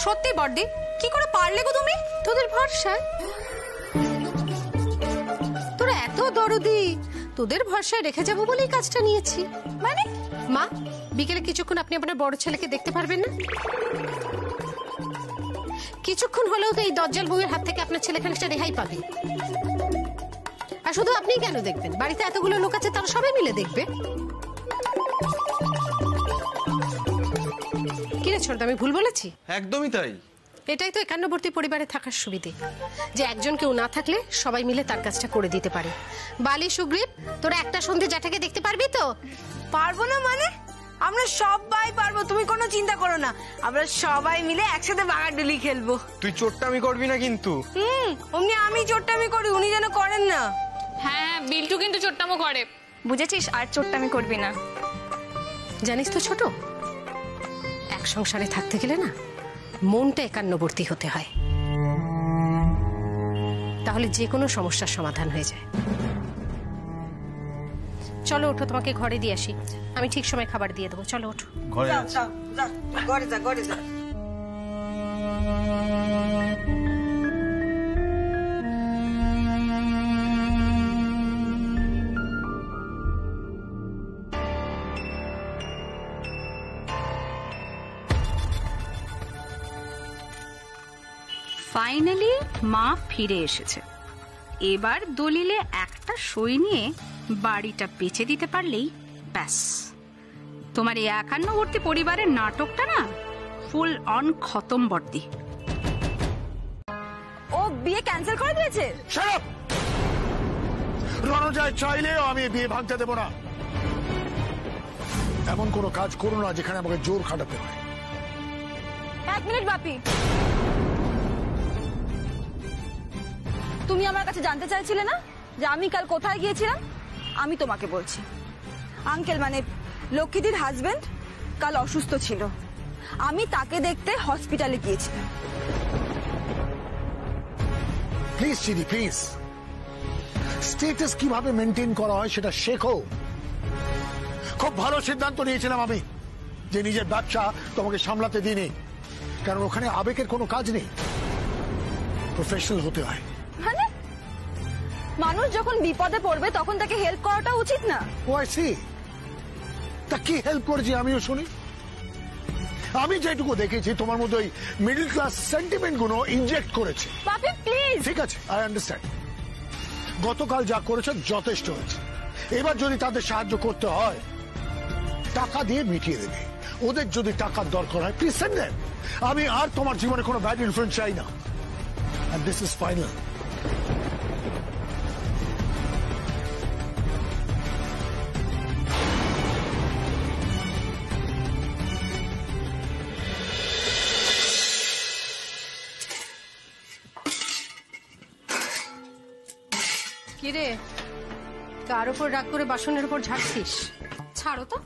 সত্যি বড়দি, কি করে পারলে গো তুমি? তোদের ভরসায়। তোরা এত দরদি, তোদের ভরসায় রেখে যাবো বলেই কাজটা নিয়েছি। মানে মা, বিকেলে কিছুক্ষণ আপনি আপনার বড় ছেলেকে দেখতে পারবেন না? কিছুক্ষণ হলেও তো এই দজ্জাল বউয়ের হাত থেকে আপনার ছেলে খানিকটা রেহাই পাবে। আর শুধু আপনি কেন দেখবেন, বাড়িতে এতগুলো লোক আছে, তারা সবাই মিলে দেখবে। কিরে ছোট, আমি ভুল বলেছি? একদমই তাই। এটাই তো একান্নবর্তী পরিবারে থাকার সুবিধে, যে একজন কেউ না থাকলে সবাই মিলে তার কাজটা করে দিতে পারে। বালি, সুগ্রীব, তোরা একটা সন্ধে জ্যাঠাকে দেখতে পারবি তো? পারবো না মানে? আমরা সবাই পারবো, তুমি কোনো চিন্তা করো না। আমরা সবাই মিলে একসাথে বাগাডুলি খেলবো। তুই চোট্টামি করবি না কিন্তু। অমনি আমি চোট্টামি করি, উনি যেন করেন না। হ্যাঁ, বিল্টু কিন্তু চোট্টামো করে, বুঝেছিস? আর চোট্টামি করবি না। জানিস তো ছোট, এক সংসারে থাকতে গেলে না মনটা একান্নবর্তী হতে হয়, তাহলে যে কোনো সমস্যার সমাধান হয়ে যায়। চলো ওঠো, তোমাকে ঘরে দিয়ে আসি, আমি ঠিক সময় খাবার দিয়ে দেবো। চলো ওঠো। ঘরে ঘরে যা। ফাইনালি মা ফিরে এসেছে। এবার দলিলে একটা সই নিয়ে বাড়িটা বেচে দিতে পারলেই ব্যাস, তোমার এই একান্নবর্তী পরিবারের নাটকটা না ফুল অন খতম বর্দি। ও বিয়ে ক্যান্সেল করে দিয়েছে। রণজয় চাইলেও আমি বিয়ে ভাঙতে দেব না। এমন কোনো কাজ করো না যেখানে আমাকে জোর খাটাতে হয়। 1 মিনিট বাপি, তুমি আমার কাছে জানতে চাইছিলে না যে আমি কাল কোথায় গিয়েছিলাম? আমি তোমাকে বলছি, আঙ্কেল মানে লক্ষ্মীদির হাজবেন্ড কাল অসুস্থ ছিল, আমি তাকে দেখতে হসপিটালে গিয়েছিলাম। প্লিজ চিনি, প্লিজ, স্ট্যাটাস কিভাবে মেনটেন করা হয় সেটা শেখো। খুব ভালো সিদ্ধান্ত নিয়েছিলাম আমি যে নিজের ব্যবসা তোমাকে সামলাতে দিইনি, কারণ ওখানে আবেগের কোনো কাজ নেই, প্রফেশনাল হতে হয়। মানে মানুষ যখন বিপদে পড়বে তখন তাকে হেল্প করাটা উচিত না? ও আই সি। তা কি হেল্প করেছি আমিও শুনি। আমি যেটুকু দেখেছি তোমার মধ্যে ওই মিডল ক্লাস সেন্টিমেন্ট গুলো ইনজেক্ট করেছে। বাপি প্লিজ। ঠিক আছে, আই আন্ডারস্ট্যান্ড। গতকাল যা করেছে যথেষ্ট হয়েছে। এবার যদি তাদের সাহায্য করতে হয় টাকা দিয়ে মিটিয়ে দেবে। ওদের যদি টাকার দরকার হয় প্লিজ সেন্ড দেম। আমি আর তোমার জীবনে কোনো ব্যাড ইনফ্লুয়েন্স চাই না। And this is final. কিরে, কার উপর রাগ করে বাসনের উপর ঝাড়ছিস? ছাড়ো তো,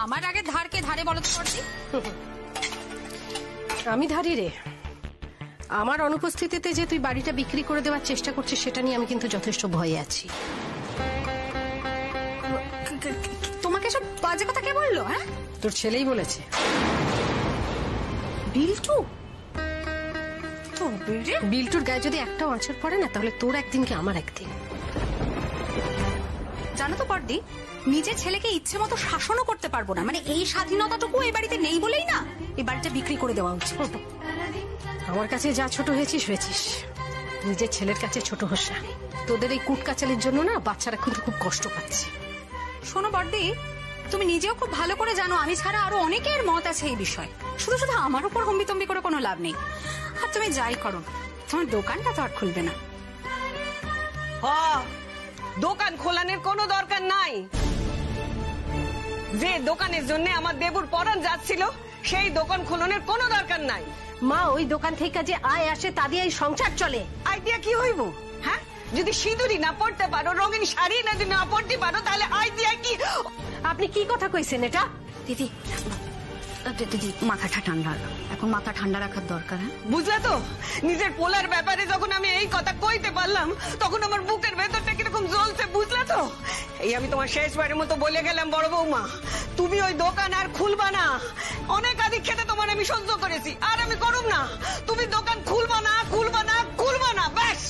আমার আগে ধারকে ধারে বলো তো বর্দি। আমি ধারি রে। আমার অনুপস্থিতিতে যে তুই বাড়িটা বিক্রি করে দেওয়ার চেষ্টা করছিস সেটা নিয়ে আমি কিন্তু যথেষ্ট ভয়ে আছি। তোমাকে সব বাজে কথা কে বললো? হ্যাঁ, তোর ছেলেই বলেছে। বিল্টু? বিল্টুর গায়ে যদি একটাও আঁচড় পড়ে না তাহলে তোর একদিন কি আমার একদিন। জানো তো বর্দি, নিজের ছেলেকে ইচ্ছে মতো শাসনও করতে পারবো না, মানে এই স্বাধীনতাটুকু এই বাড়িতে নেই বলেই না এই বাড়িটা বিক্রি করে দেওয়া উচিত। আমার কাছে যা ছোট হয়েছিস হয়েছিস, নিজের ছেলের কাছে ছোট হোস না। তোদের এই কুটকাচালের জন্য না বাচ্চারা কিন্তু খুব কষ্ট পাচ্ছে। শোনো বর্দি, তুমি নিজেও খুব ভালো করে জানো আমি ছাড়া আরো অনেকের মত আছে এই বিষয়ে। শুধু শুধু আমার উপর হম্বিতম্বি করে কোনো লাভ নেই। আর তুমি যাই করো, তোমার দোকানটা তো আর খুলবে না। দোকান খোলানোর কোনো দরকার নাই। যে দোকানের জন্য আমার দেবুর পরাণ যাচ্ছিল সেই দোকান খোলানোর কোনো দরকার নাই। মা, ওই দোকান থেকে যে আয় আসে তা দিয়ে সংসার চলে। আইডিয়া কি হইব? হ্যাঁ, যদি সিঁদুরি না পড়তে পারো, রঙিন শাড়ি যদি না পড়তে পারো, তাহলে আইডিয়া কি? আপনি কি কথা কইছেন এটা? দিদি দিদি মাথাটা ঠান্ডা, এখন মাথা ঠান্ডা রাখার দরকার। হ্যাঁ বুঝলা তো, নিজের পোলার ব্যাপারে যখন আমি এই কথা কইতে পারলাম তখন আমার বুকের ভেতরটা কিরকম জ্বলছে, বুঝলা তো? এই আমি তোমার শেষবারের মতো বলে গেলাম বড় বৌমা, তুমি ওই দোকান আর খুলবা না। অনেক আদিক খেতে তোমার আমি সহ্য করেছি, আর আমি করুম না। তুমি দোকান খুলবা না, খুলবা না, খুলবা না, ব্যাস।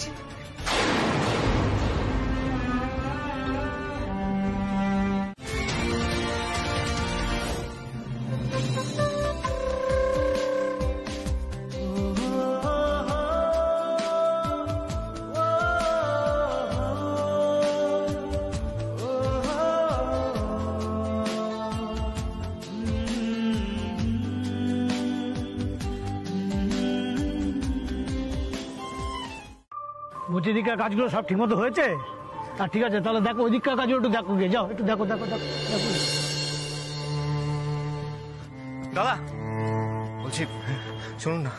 বুচিদিকার কাজগুলো সব ঠিক মতো হয়েছে? আর ঠিক আছে, তাহলে দেখো ওইদিককার কাজগুলো একটু দেখো, গিয়ে যাও একটু দেখো দেখো দেখো দেখো। দাদা বলছি, শুনুন না,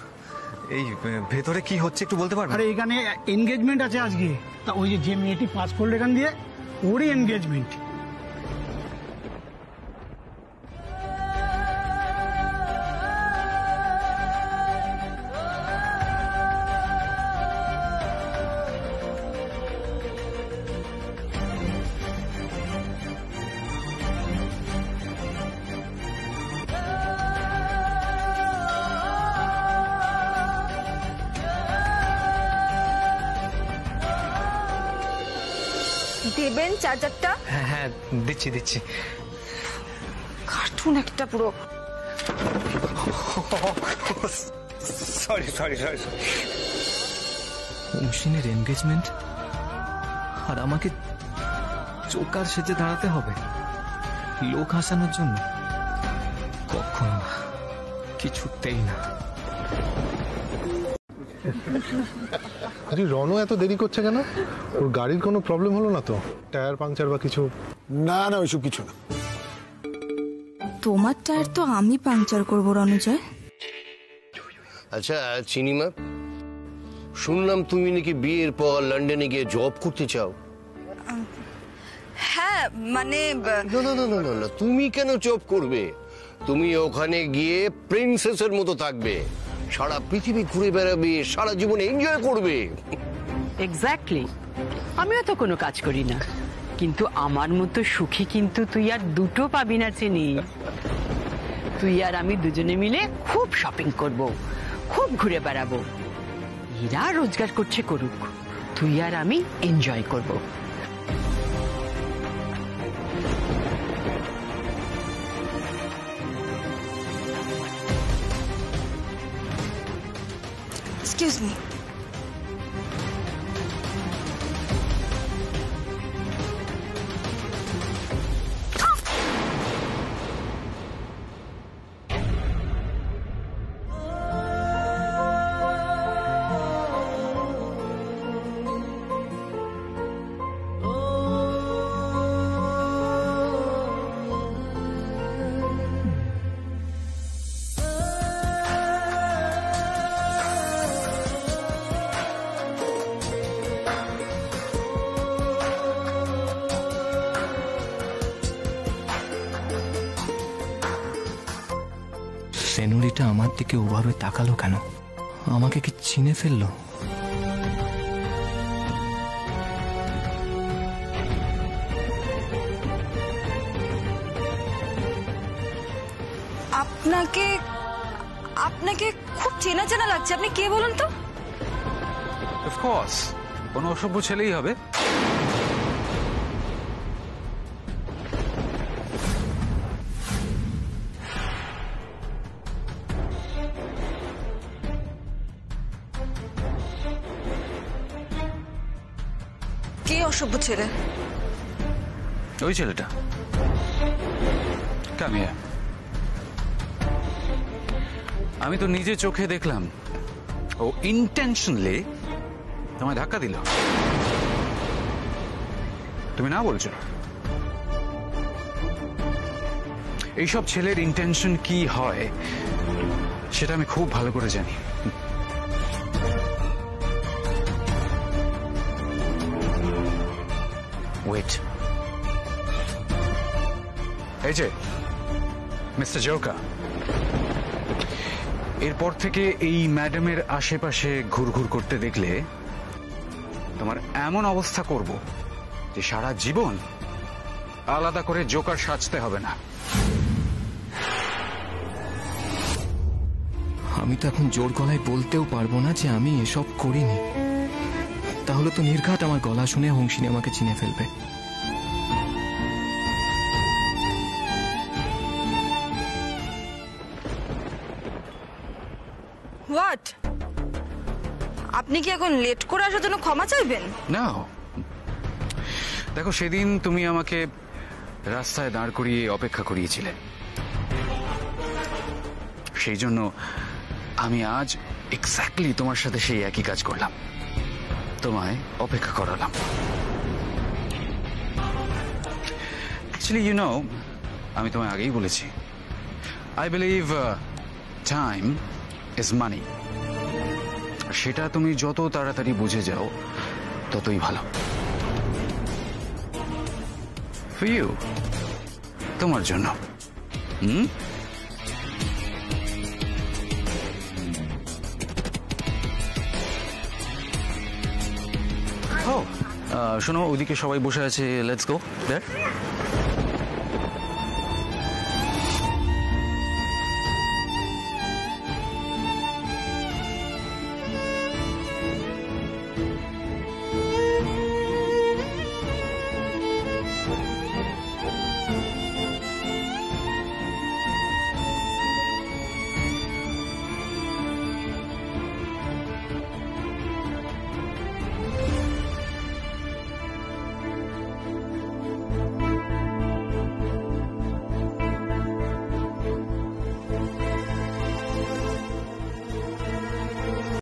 এই ভেতরে কি হচ্ছে একটু বলতে পারবেন? আরে এখানে এনগেজমেন্ট আছে আজকে, তা ওই যে মেয়েটি পাস করলো এখান দিয়ে, ওরই এনগেজমেন্ট। দেবেন চার্জারটা? হ্যাঁ হ্যাঁ দিচ্ছি দিচ্ছি। কার্টুন একটা পুরো। Sorry sorry sorry. অশ্বিনের এনগেজমেন্ট আর আমাকে চোকার সেজে দাঁড়াতে হবে লোক হাসানোর জন্য? কখনো না, কিছুতেই না। আরে রনো এত দেরি করছে কেন? ওর গাড়ির কোনো প্রবলেম হলো না তো? টায়ার পাংচার বা কিছু? না না, ওইসব কিছু না। তোমার টায়ার তো আমি পাংচার করবো রণজয়। আচ্ছা চিনিমা, শুনলাম তুমি নাকি বিয়ের পর লন্ডনে গিয়ে জব করতে চাও। হ্যাঁ মানে না না না না না, তুমি কেন জব করবে? তুমি ওখানে গিয়ে প্রিন্সেসের মতো থাকবে, সারা পৃথিবী ঘুরে বেড়াবে, সারা জীবন এনজয় করবে। এক্স্যাক্টলি। আমিও তো কোনো কাজ করি না, কিন্তু আমার মতো সুখী কিন্তু তুই আর দুটো পাবি না চিনি। তুই আর আমি দুজনে মিলে খুব শপিং করব, খুব ঘুরে বেড়াবো। এরা রোজগার করছে করুক, তুই আর আমি এনজয় করব। Excuse me. সেনুরিটা আমার দিকে ওভাবে তাকালো কেন? আমাকে কি চিনে ফেললো? আপনাকে আপনাকে খুব চেনা চেনা লাগছে। আপনি কে বলুন তো? অফকোর্স কোনো অসভ্য ছেলেই হবে। কে অসভ্য ছেলে? ওই ছেলেটা কামিয়া। আমি তো নিজে চোখে দেখলাম ও ইন্টেনশনালি তোমায় ধাক্কা দিল। তুমি না বলছো? এইসব ছেলের ইন্টেনশন কি হয় সেটা আমি খুব ভালো করে জানি। ওয়েট, এই যে মিস্টার জোকা, এরপর থেকে এই ম্যাডামের আশেপাশে ঘুরঘুর করতে দেখলে তোমার এমন অবস্থা করব যে সারা জীবন আলাদা করে জোকার সাজতে হবে না। আমি তো এখন জোর গলায় বলতেও পারবো না যে আমি এসব করিনি, তাহলে তো নির্ঘাত আমার গলা শুনে হংসিনী আমাকে চিনে ফেলবে। হোয়াট? আপনি কি এখন লেট করে আসার জন্য ক্ষমা চাইবেন? না, দেখো সেদিন তুমি আমাকে রাস্তায় দাঁড় করিয়ে অপেক্ষা করিয়েছিলে, সেই জন্য আমি আজ এক্স্যাক্টলি তোমার সাথে সেই একই কাজ করলাম, তোমায় অপেক্ষা করালাম। অ্যাকচুয়ালি ইউ নো, আমি তোমায় আগেই বলেছি, I believe time is money. সেটা তুমি যত তাড়াতাড়ি বুঝে যাও ততই ভালো। ফর ইউ, তোমার জন্য। শোনো, ওইদিকে সবাই বসে আছে, লেটস গো দেয়ার।